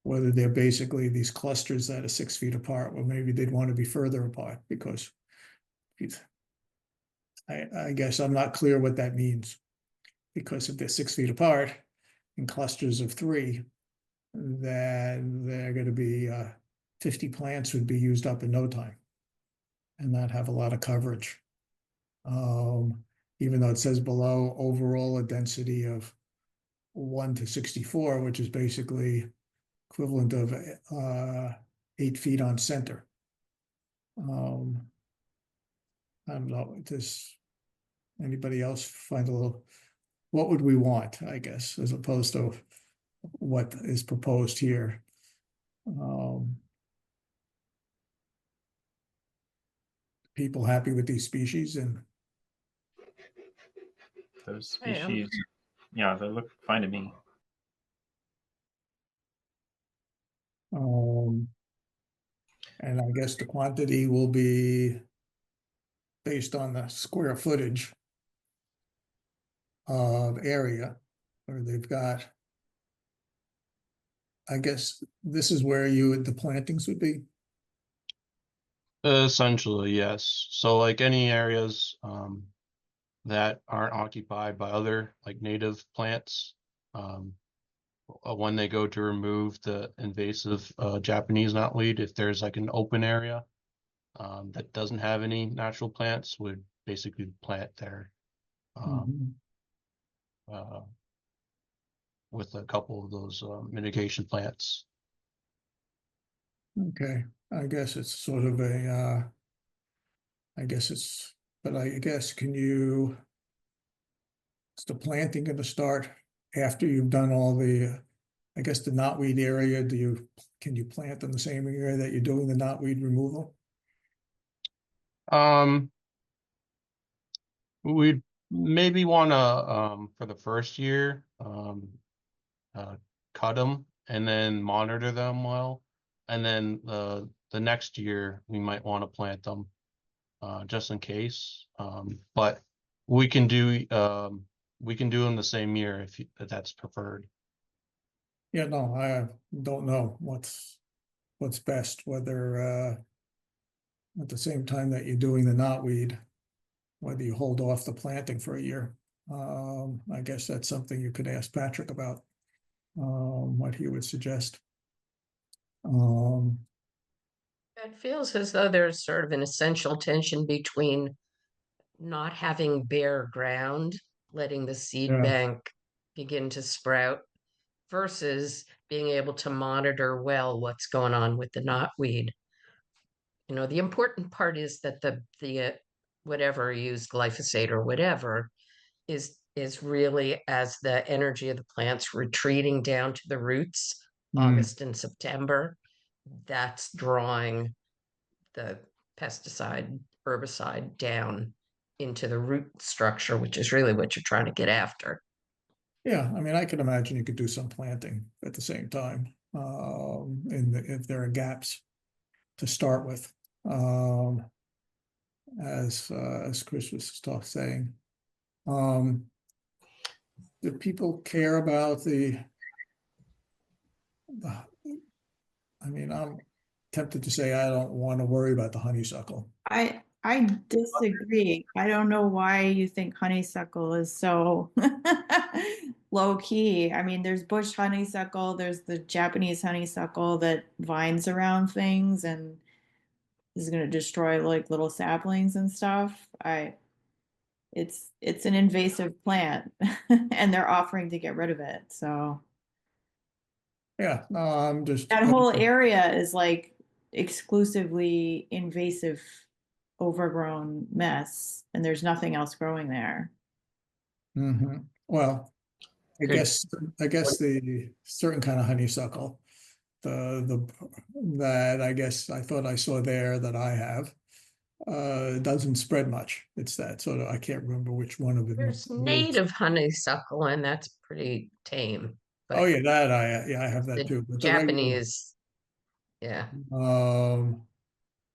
whether they're basically these clusters that are 6 feet apart, or maybe they'd want to be further apart, because I guess I'm not clear what that means. Because if they're 6 feet apart in clusters of 3, then they're going to be 50 plants would be used up in no time and not have a lot of coverage. Even though it says below overall a density of 1 to 64, which is basically equivalent of 8 feet on center. I don't know, does anybody else find a little, what would we want, I guess, as opposed to what is proposed here? People happy with these species and Those I am. species, yeah, they look fine to me. and I guess the quantity will be based on the square footage of area, or they've got, I guess this is where the plantings would be. Essentially, yes. So like any areas that aren't occupied by other like native plants, when they go to remove the invasive Japanese knotweed, if there's like an open area that doesn't have any natural plants, would basically plant there with a couple of those mitigation plants. Okay, I guess it's sort of a, I guess it's, but I guess is the planting going to start after you've done all the, I guess the knotweed area, can you plant in the same area that you're doing the knotweed removal? We'd maybe want to for the first year cut them and then monitor them well, and then the next year we might want to plant them just in case. But we can do them the same year if that's preferred. Yeah, no, I don't know what's best, whether at the same time that you're doing the knotweed, whether you hold off the planting for a year. I guess that's something you could ask Patrick about, what he would suggest. It feels as though there's sort of an essential tension between not having bare ground, letting the seed Yeah. bank begin to sprout, versus being able to monitor well what's going on with the knotweed. You know, the important part is that the whatever, use glyphosate or whatever, is really, as the energy of the plants retreating down to the roots, August and September, that's drawing the pesticide, herbicide down into the root structure, which is really what you're trying to get after. Yeah, I mean, I could imagine you could do some planting at the same time, if there are gaps to start with. As Chris was saying. Do people care about I mean, I'm tempted to say I don't want to worry about the honeysuckle. I disagree. I don't know why you think honeysuckle is so low key. I mean, there's bush honeysuckle, there's the Japanese honeysuckle that vines around things and is going to destroy like little saplings and stuff. It's an invasive plant and they're offering to get rid of it. So Yeah, no, I'm just. that whole area is like exclusively invasive, overgrown mess, and there's nothing else growing there. Well, I Good. guess the certain kind of honeysuckle, that I guess I thought I saw there that I have, doesn't spread much. It's that sort of, I can't remember which one of them. There's native honeysuckle, and that's pretty tame. Oh But yeah, I have that the too. But the regular, Japanese, yeah. Well,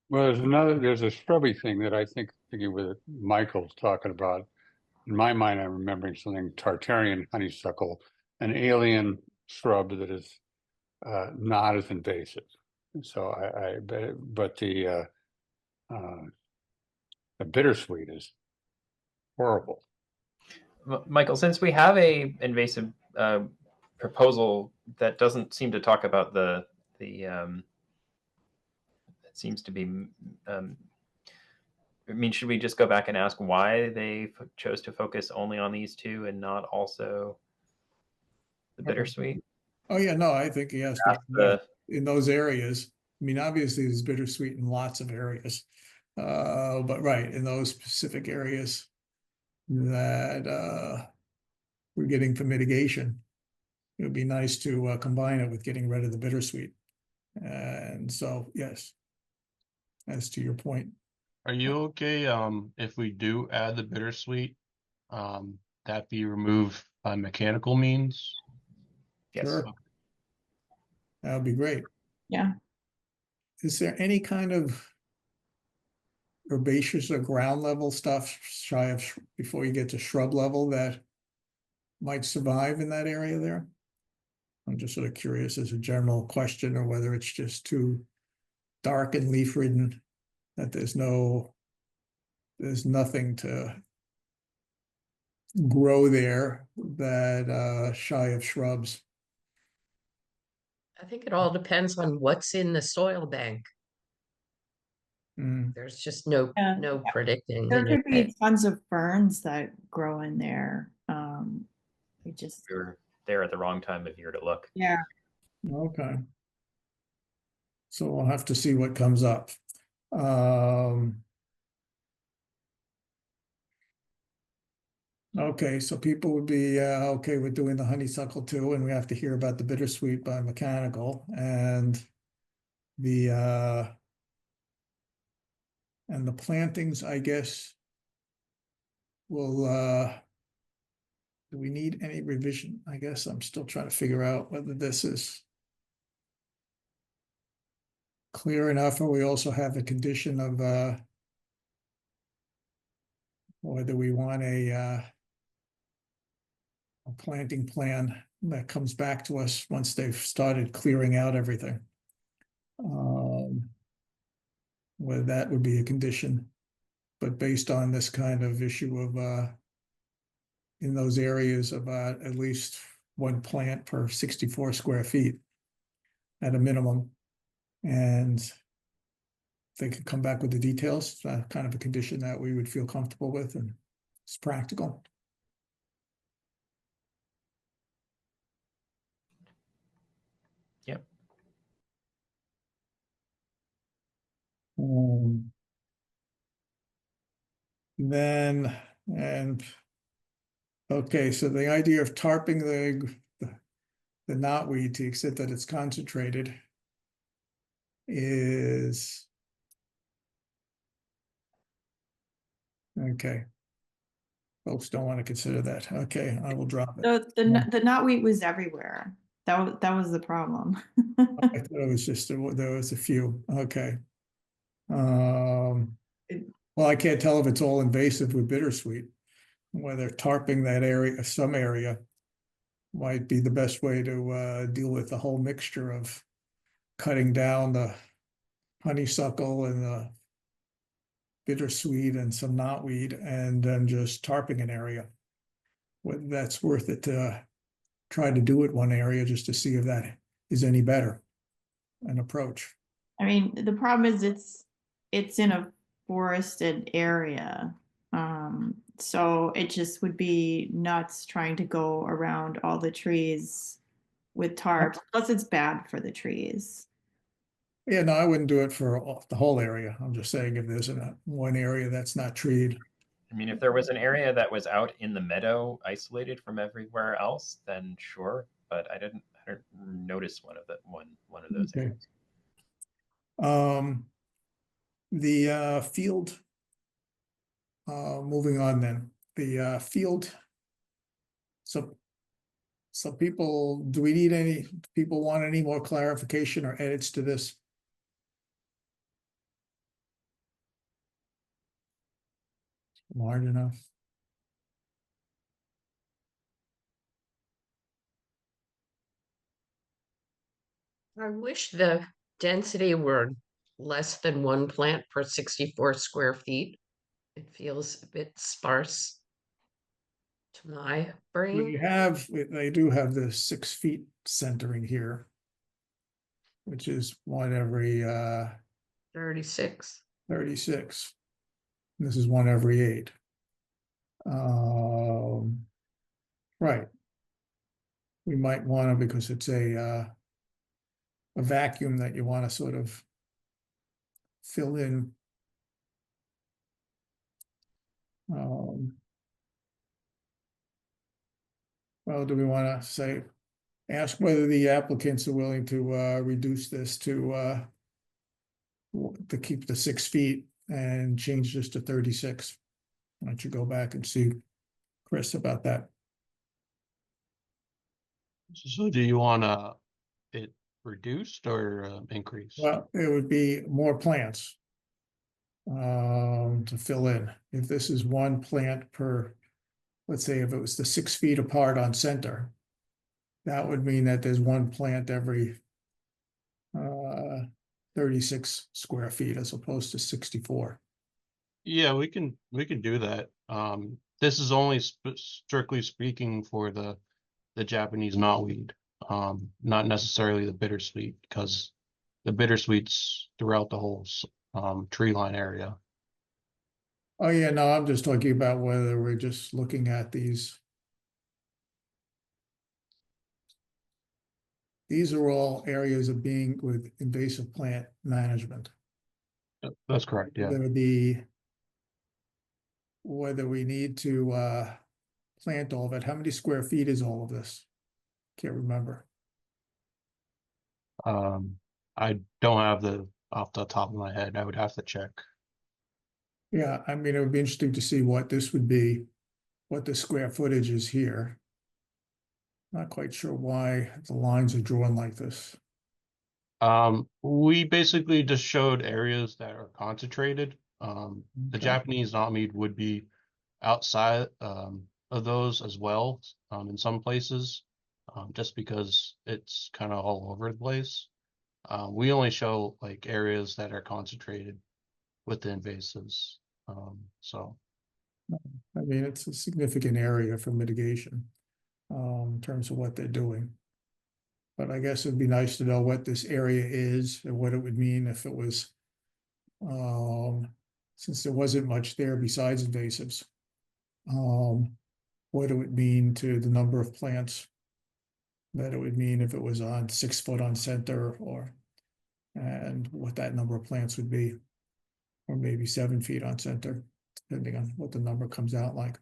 there's a scrubby thing that I think, thinking with Michael's talking about. In my mind, I'm remembering something Tartarian honeysuckle, an alien shrub that is not as invasive. So but the bittersweet is horrible. Michael, since we have a invasive proposal that doesn't seem to talk about it seems to be. I mean, should we just go back and ask why they chose to focus only on these two and not also the bittersweet? oh yeah, no, I think he has to, in those areas, I mean, obviously there's bittersweet in lots of areas. But right, in those specific areas that we're getting for mitigation, it would be nice to combine it with getting rid of the bittersweet. And so, yes, as to your point. Are you okay, if we do add the bittersweet, that be removed by mechanical means? Yes. Sure. That would be great. Yeah. Is there any kind of herbaceous or ground level stuff shy of before you get to shrub level that might survive in that area there? I'm just sort of curious as a general question, or whether it's just too dark and leaf ridden that there's nothing to grow there that shy of shrubs. I think it all depends on what's in the soil bank. Mm, There's just no Yeah. predicting There in could it. be tons of ferns that grow in there. We just, We were there at the wrong time of year to look. yeah. okay. So we'll have to see what comes up. Okay, so people would be okay with doing the honeysuckle too, and we have to hear about the bittersweet by mechanical the and the plantings, I guess. Will do we need any revision? I guess I'm still trying to figure out whether this is clear enough, or we also have a condition of whether we want a planting plan that comes back to us once they've started clearing out everything. Whether that would be a condition, but based on this kind of issue of in those areas about at least one plant per 64 square feet at a minimum. And they could come back with the details, kind of a condition that we would feel comfortable with and it's practical. Yep. Then, and okay, so the idea of tarping the knotweed to the extent that it's concentrated is okay. Folks don't want to consider that. Okay, I will drop it. The knotweed was everywhere. That was the problem. I thought it was just there was a few. Okay. Well, I can't tell if it's all invasive with bittersweet. Whether tarping that area, some area, might be the best way to deal with the whole mixture of cutting down the honeysuckle and the bittersweet and some knotweed, and then just tarping an area. Whether that's worth it to try to do it one area just to see if that is any better an approach. I mean, the problem is it's in a forested area. So it just would be nuts trying to go around all the trees with tarp. Plus it's bad for the trees. Yeah, no, I wouldn't do it for the whole area. I'm just saying if there's one area that's not treed. I mean, if there was an area that was out in the meadow, isolated from everywhere else, then sure. But I didn't notice one of those Okay. areas. The field. Moving on then, the field. So people, do we need any, people want any more clarification or edits to this? Large enough? I wish the density were less than one plant per 64 square feet. It feels a bit sparse to my brain. They do have the 6 feet centering here, which is one every 36. 36. And this is one every 8. Right. We might want to, because it's a vacuum that you want to sort of fill in. Well, do we want to say, ask whether the applicants are willing to reduce this to keep the 6 feet and change this to 36? Why don't you go back and see Chris about that? So do you want it reduced or increased? Well, it would be more plants to fill in. If this is one plant per, let's say if it was the 6 feet apart on center, that would mean that there's one plant every 36 square feet as opposed to 64. Yeah, we can do that. This is only strictly speaking for the Japanese knotweed, not necessarily the bittersweet, because the bittersweet's throughout the whole tree line area. Oh, yeah, no, I'm just talking about whether we're just looking at these. These are all areas of being with invasive plant management. That's correct, yeah. Whether we need to plant all of it. How many square feet is all of this? Can't remember. I don't have the off the top of my head. I would have to check. Yeah, I mean, it would be interesting to see what this would be, what the square footage is here. Not quite sure why the lines are drawn like this. We basically just showed areas that are concentrated. The Okay. Japanese knotweed would be outside of those as well, in some places, just because it's kind of all over the place. We only show like areas that are concentrated with the invasives. So I mean, it's a significant area for mitigation in terms of what they're doing. But I guess it'd be nice to know what this area is and what it would mean if it was, since there wasn't much there besides invasives. What it would mean to the number of plants that it would mean if it was on 6 foot on center, or and what that number of plants would be, or maybe 7 feet on center, depending on what the number comes out like.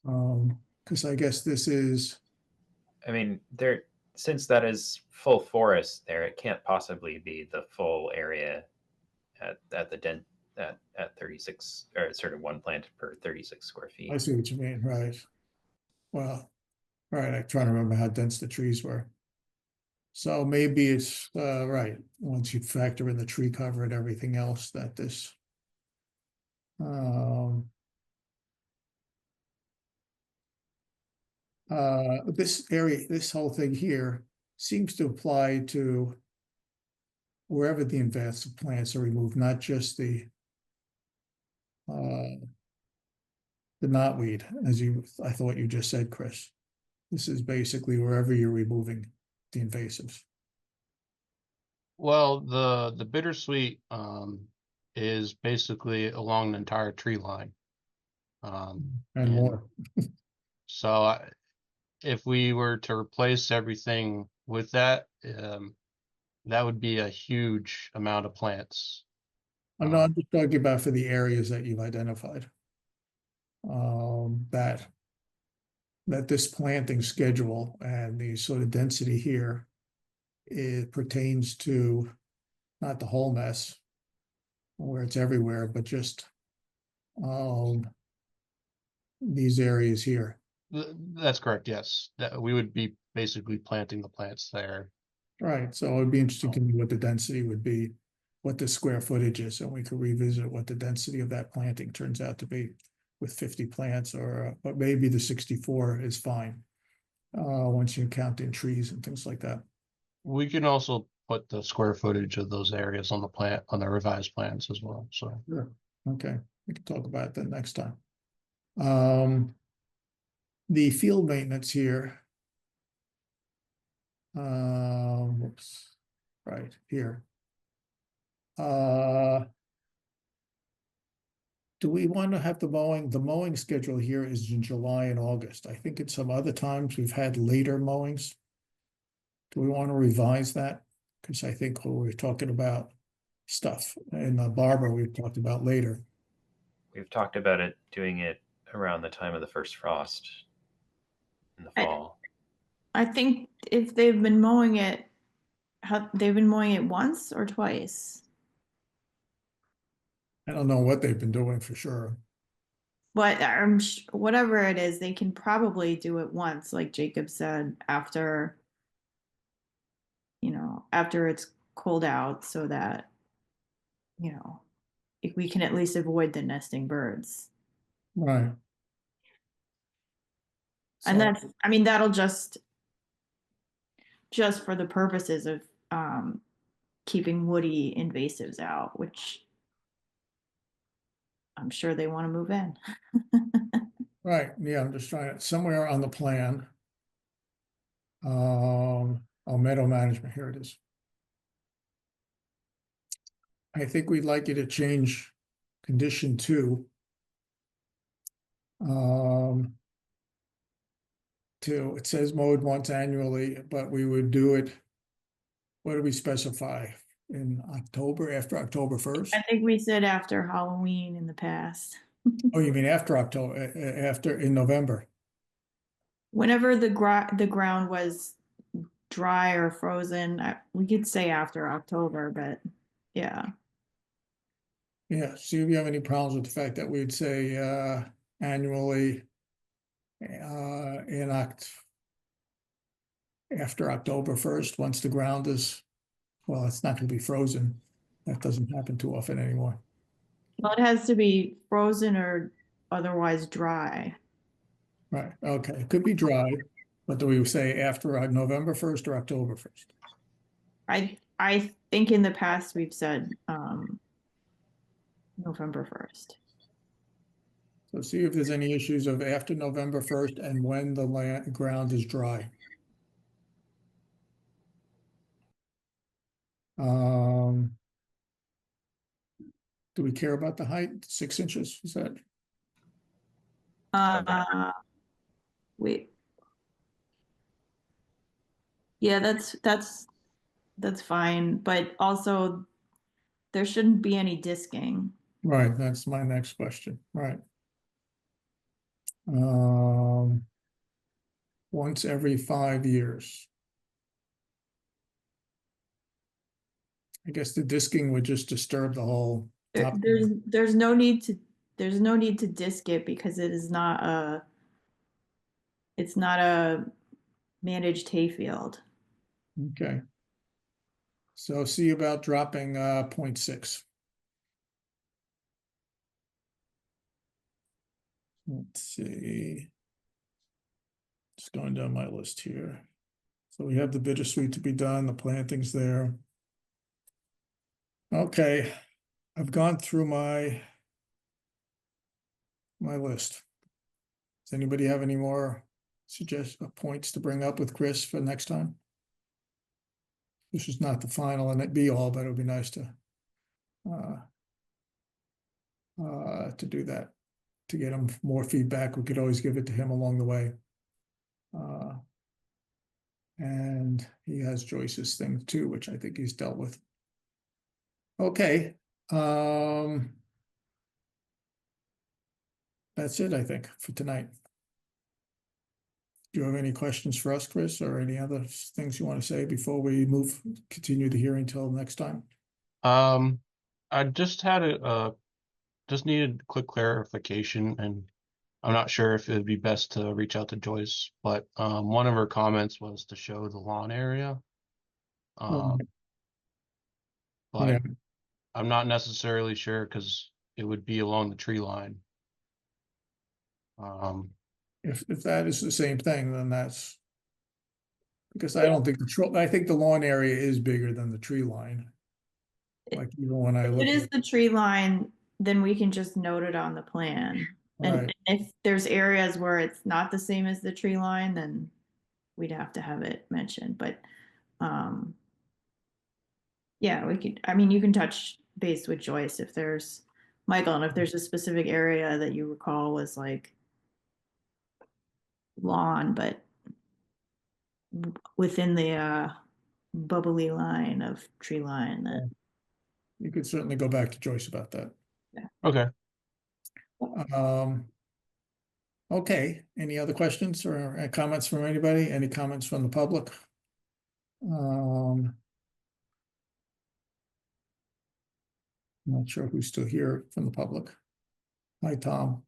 Because I guess this is, I mean, since that is full forest there, it can't possibly be the full area at the den at 36, or sort of one plant per 36 square feet. I see what you mean, right? Well, right, I'm trying to remember how dense the trees were. So maybe it's right, once you factor in the tree cover and everything else, that this this area, this whole thing here seems to apply to wherever the invasive plants are removed, not just the knotweed, as I thought you just said, Chris. This is basically wherever you're removing the invasives. well, the bittersweet is basically along the entire tree line. And more. So if we were to replace everything with that, that would be a huge amount of plants. I'm not just talking about for the areas that you've identified. That this planting schedule and the sort of density here, it pertains to not the whole mess where it's everywhere, but just these areas here. That's correct, yes. That we would be basically planting the plants there. Right, so it'd be interesting to me what the density would be, what the square footage is, and we could revisit what the density of that planting turns out to be with 50 plants, or but maybe the 64 is fine. Once you count in trees and things like that. We can also put the square footage of those areas on the revised plans as well, so. Sure. Okay, we can talk about that next time. The field maintenance here. Whoops, right here. Do we want to have the mowing? The mowing schedule here is in July and August. I think at some other times we've had later mowings. Do we want to revise that? Because I think what we're talking about stuff. And Barbara, we've talked about later. We've talked about it, doing it around the time of the first frost in the fall. I think if they've been mowing it, they've been mowing it once or twice. I don't know what they've been doing for sure. But whatever it is, they can probably do it once, like Jacob said, after, after it's cold out, so that, if we can at least avoid the nesting birds. Right. And So- that'll just for the purposes of keeping woody invasives out, which I'm sure they want to move in. Right, yeah, I'm just trying to, somewhere on the plan. Meadow management, here it is. I think we'd like you to change condition 2. To, it says mowed once annually, but we would do it. What do we specify? In October, after October 1st? I think we said after Halloween in the past. Oh, you mean after October, after, in November? Whenever the ground was dry or frozen, we could say after October, but yeah. Yeah, see if you have any problems with the fact that we'd say annually in after October 1st, once the ground is, well, it's not gonna be frozen. That doesn't happen too often anymore. Well, it has to be frozen or otherwise dry. Right, okay, it could be dry, but do we say after November 1st or October 1st? I think in the past we've said November 1st. So see if there's any issues of after November 1st and when the ground is dry. Do we care about the height? 6 inches, is that? Wait. Yeah, that's fine, but also there shouldn't be any disking. Right, that's my next question, right. Once every 5 years. I guess the disking would just disturb the whole top. There's no need to disk it because it's not a managed hayfield. Okay. So see about dropping 0.6. Let's see. Just going down my list here. So we have the bittersweet to be done, the planting's there. Okay, I've gone through my list. Does anybody have any more points to bring up with Chris for next time? This is not the final and it be all, but it would be nice to do that, to get him more feedback. We could always give it to him along the way. And he has Joyce's thing too, which I think he's dealt with. Okay. That's it, I think, for tonight. Do you have any questions for us, Chris, or any other things you want to say before we continue the hearing till next time? I just had just needed quick clarification, and I'm not sure if it would be best to reach out to Joyce, but one of her comments was to show the lawn area. But Yeah. I'm not necessarily sure because it would be along the tree line. If that is the same thing, then that's because I don't think I think the lawn area is bigger than the tree line. Like even when I If look it is at, the tree line, then we can just note it on the plan. And right, if there's areas where it's not the same as the tree line, then we'd have to have it mentioned. But yeah, you can touch base with Joyce if there's Michael, and if there's a specific area that you recall was like lawn, but within the bubbly line of tree line that you could certainly go back to Joyce about that. Okay. Okay, any other questions or comments from anybody? Any comments from the public? Not sure who's still here from the public. Hi, Tom.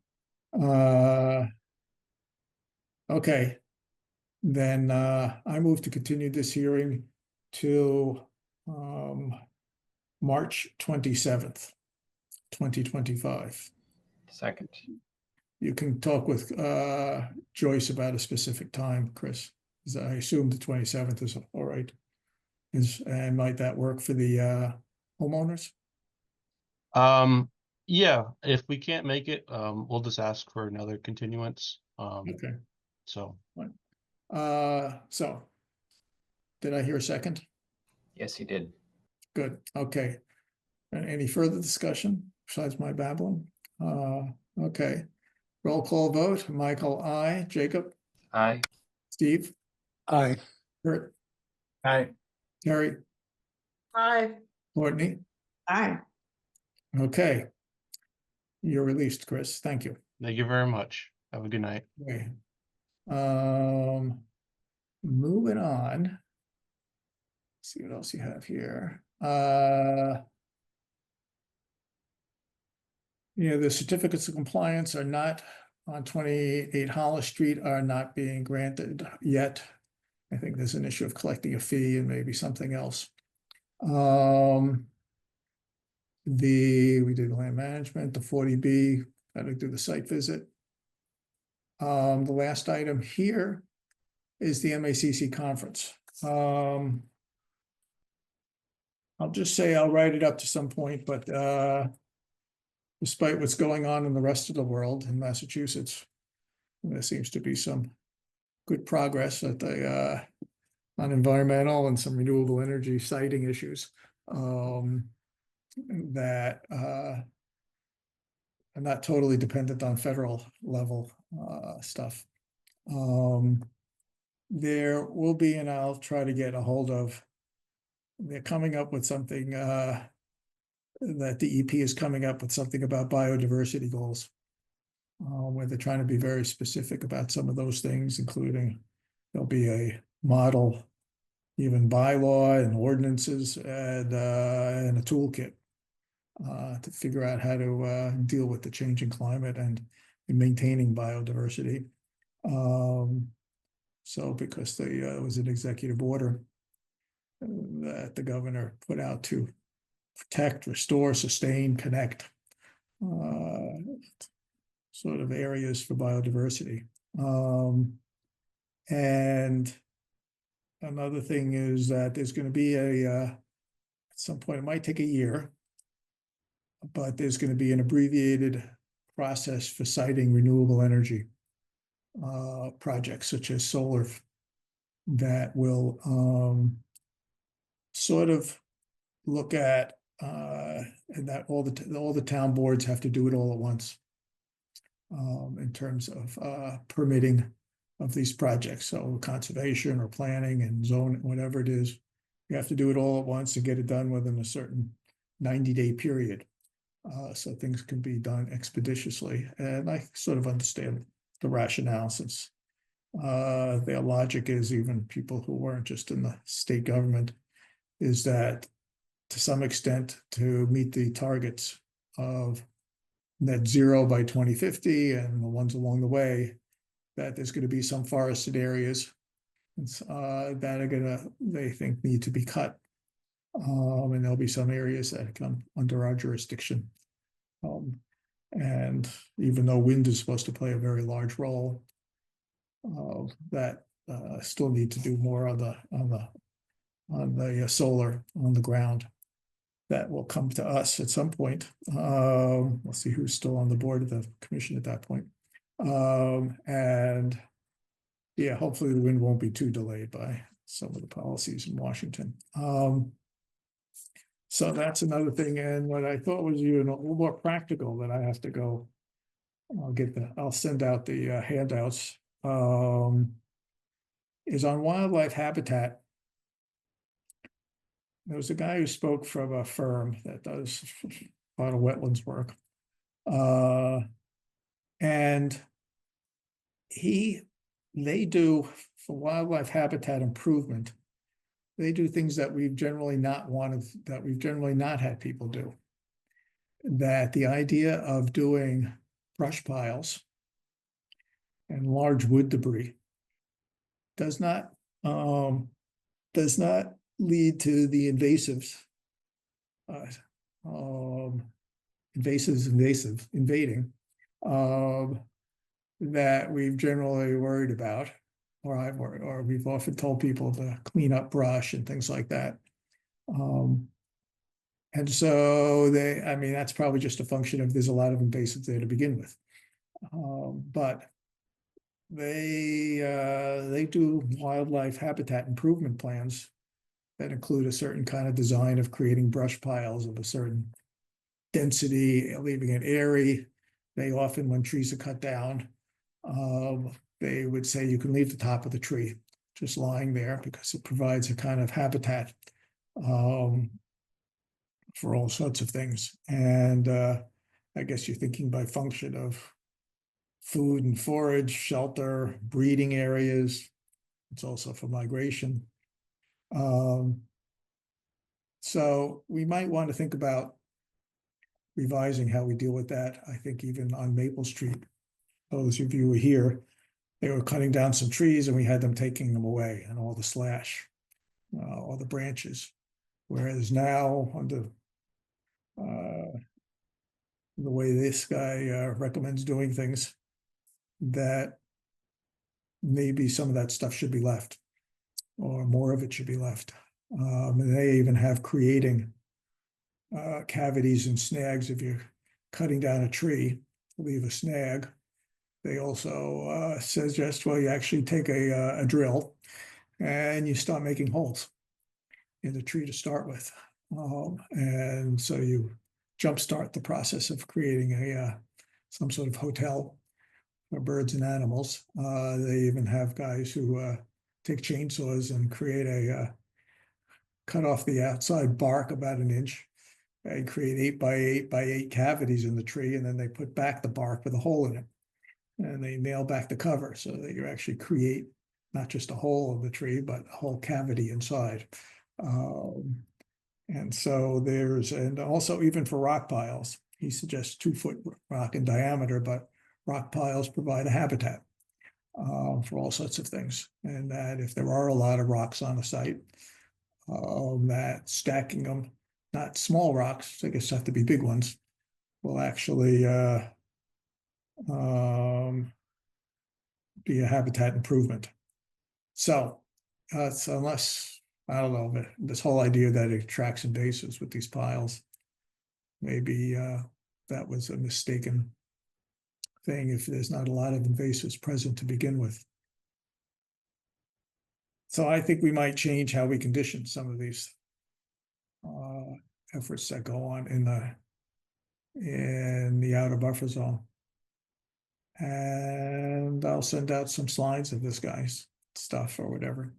Okay, then I move to continue this hearing to March 27th, 2025. Second. You can talk with Joyce about a specific time, Chris. I assume the 27th is all right. And might that work for the homeowners? Yeah, if we can't make it, we'll just ask for another continuance. Okay. So So did I hear a second? Yes, you did. Good, okay. Any further discussion besides my babbling? Okay. Roll call vote. Michael, I. Jacob, Aye. Steve, Aye. Kurt, Aye. Terry, Aye. Courtney. Aye. Okay. You're released, Chris. Thank you. thank you very much. Have a good night. Okay. Moving on. See what else you have here. Yeah, the certificates of compliance are not on 28 Hollis Street are not being granted yet. I think there's an issue of collecting a fee and maybe something else. We did land management, the 40B, got to do the site visit. The last item here is the MACC conference. I'll just say I'll write it up to some point, but despite what's going on in the rest of the world in Massachusetts, there seems to be some good progress at the on environmental and some renewable energy siting issues that are not totally dependent on federal level stuff. There will be, and I'll try to get a hold of, they're coming up with something that the EP is coming up with something about biodiversity goals, where they're trying to be very specific about some of those things, including there'll be a model, even bylaw and ordinances and a toolkit to figure out how to deal with the changing climate and maintaining biodiversity. So because there was an executive order that the governor put out to protect, restore, sustain, connect sort of areas for biodiversity. And another thing is that there's going to be at some point, it might take a year, but there's going to be an abbreviated process for citing renewable energy projects such as solar that will sort of look at and that all the town boards have to do it all at once in terms of permitting of these projects. So conservation or planning and zone, whatever it is, you have to do it all at once and get it done within a certain 90-day period. So things can be done expeditiously. And I sort of understand the rationale, since their logic is, even people who weren't just in the state government, is that to some extent, to meet the targets of net zero by 2050 and the ones along the way, that there's going to be some forested areas that are going to, they think, need to be cut. And there'll be some areas that come under our jurisdiction. And even though wind is supposed to play a very large role, that still need to do more on the solar on the ground. That will come to us at some point. We'll see who's still on the board of the commission at that point. And yeah, hopefully the wind won't be too delayed by some of the policies in Washington. So that's another thing. And what I thought was even a little more practical, that I have to go, I'll send out the handouts, is on wildlife habitat. There was a guy who spoke from a firm that does a lot of wetlands work. And they do, for wildlife habitat improvement, they do things that we've generally not had people do. That the idea of doing brush piles and large wood debris does not lead to the invasives. Invading, that we've generally worried about, or we've often told people to clean up brush and things like that. And so I mean, that's probably just a function of there's a lot of invasives there to begin with. But they do wildlife habitat improvement plans that include a certain kind of design of creating brush piles of a certain density, leaving it airy. They often, when trees are cut down, they would say you can leave the top of the tree just lying there because it provides a kind of habitat for all sorts of things. And I guess you're thinking by function of food and forage, shelter, breeding areas. It's also for migration. So we might want to think about revising how we deal with that. I think even on Maple Street, those of you who were here, they were cutting down some trees and we had them taking them away and all the slash, all the branches. Whereas now, under the way this guy recommends doing things, that maybe some of that stuff should be left, or more of it should be left. And they even have creating cavities and snags. If you're cutting down a tree, leave a snag. They also suggest, well, you actually take a drill and you start making holes in the tree to start with. And so you jumpstart the process of creating some sort of hotel for birds and animals. They even have guys who take chainsaws and create cut off the outside bark about an inch and create 8x8x8 cavities in the tree, and then they put back the bark with a hole in it. And they nail back the cover so that you actually create not just a hole in the tree, but a whole cavity inside. And so and also even for rock piles, he suggests 2-foot rock in diameter, but rock piles provide a habitat for all sorts of things. And that if there are a lot of rocks on a site, that stacking them, not small rocks, I guess have to be big ones, will actually be a habitat improvement. So unless, I don't know, this whole idea that it attracts invasives with these piles, maybe that was a mistaken thing if there's not a lot of invasives present to begin with. So I think we might change how we condition some of these efforts that go on in the outer buffer zone. And I'll send out some slides of this guy's stuff or whatever.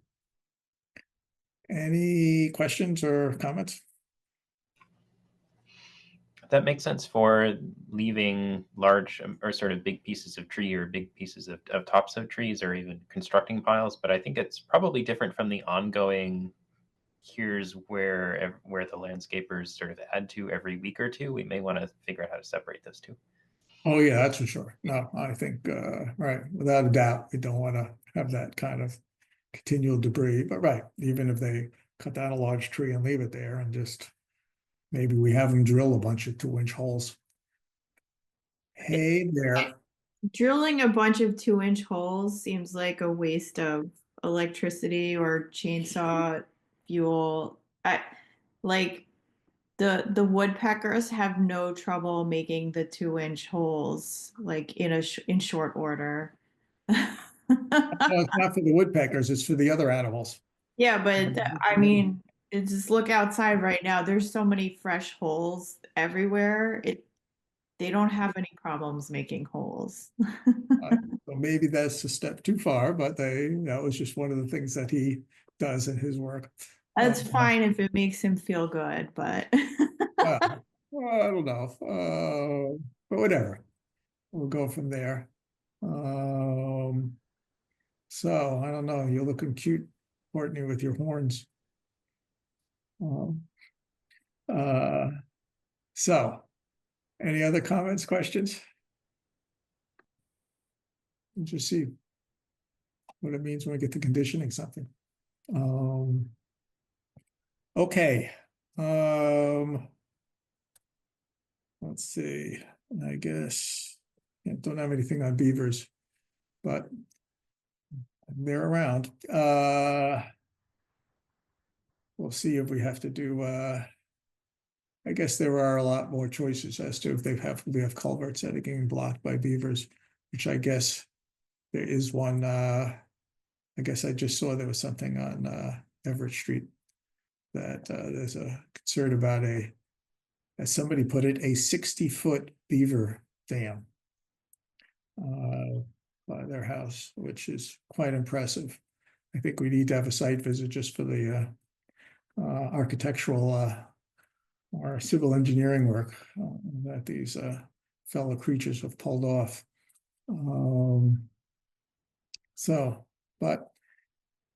Any questions or comments? That makes sense for leaving large or sort of big pieces of tree or big pieces of tops of trees or even constructing piles. But I think it's probably different from the ongoing here's where the landscapers sort of add to every week or two. We may want to figure out how to separate those two. Oh, yeah, that's for sure. No, I think, right, without a doubt, we don't want to have that kind of continual debris. But right, even if they cut down a large tree and leave it there and just maybe we have them drill a bunch of 2-inch holes. Hey there. Drilling a bunch of 2-inch holes seems like a waste of electricity or chainsaw fuel. Like the woodpeckers have no trouble making the 2-inch holes like in short order. No, it's not for the woodpeckers, it's for the other animals. Yeah, but I mean, just look outside right now. There's so many fresh holes everywhere. They don't have any problems making holes. So maybe that's a step too far, but that was just one of the things that he does in his work. That's fine if it makes him feel good, but Well, I don't know, but whatever. We'll go from there. So I don't know, you're looking cute, Courtney, with your horns. Um, uh, so, any other comments, questions? We'll just see what it means when we get to conditioning something. Okay, let's see, I guess, I don't have anything on beavers, but they're around. We'll see if we have to do, I guess there are a lot more choices as to if we have culverts that are getting blocked by beavers, which I guess there is one, I guess I just saw there was something on, Everett Street that, there's a concern about as somebody put it, a 60-foot beaver dam by their house, which is quite impressive. I think we need to have a site visit just for the architectural or civil engineering work that these fellow creatures have pulled off. So, but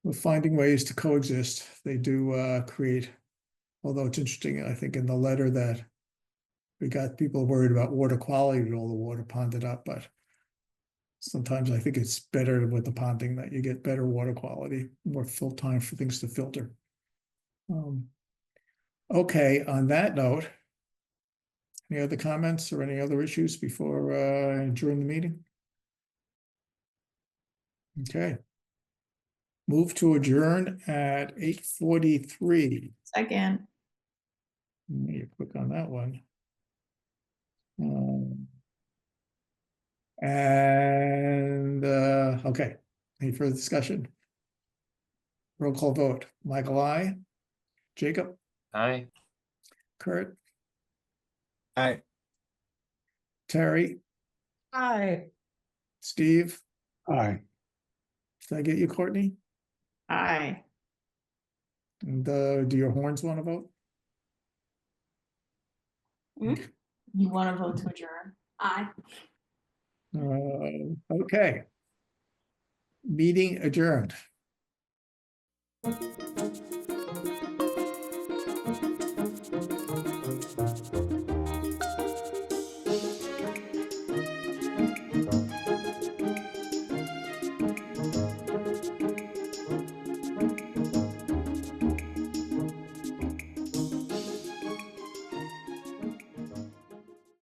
we're finding ways to coexist. They do create, although it's interesting, I think in the letter that we got people worried about water quality with all the water ponded up, but sometimes I think it's better with the ponding that you get better water quality, more full time for things to filter. Okay, on that note, any other comments or any other issues before I adjourn the meeting? Okay. Move to adjourn at 8:43. second, Let me click on that one. Okay, any further discussion? Roll call vote. Michael, I. Jacob, Aye. Kurt, Aye. Terry, Hi. Steve. Aye. Did I get you, Courtney? aye. And do your horns want to vote? You want to vote to adjourn? Aye. Okay. Meeting adjourned.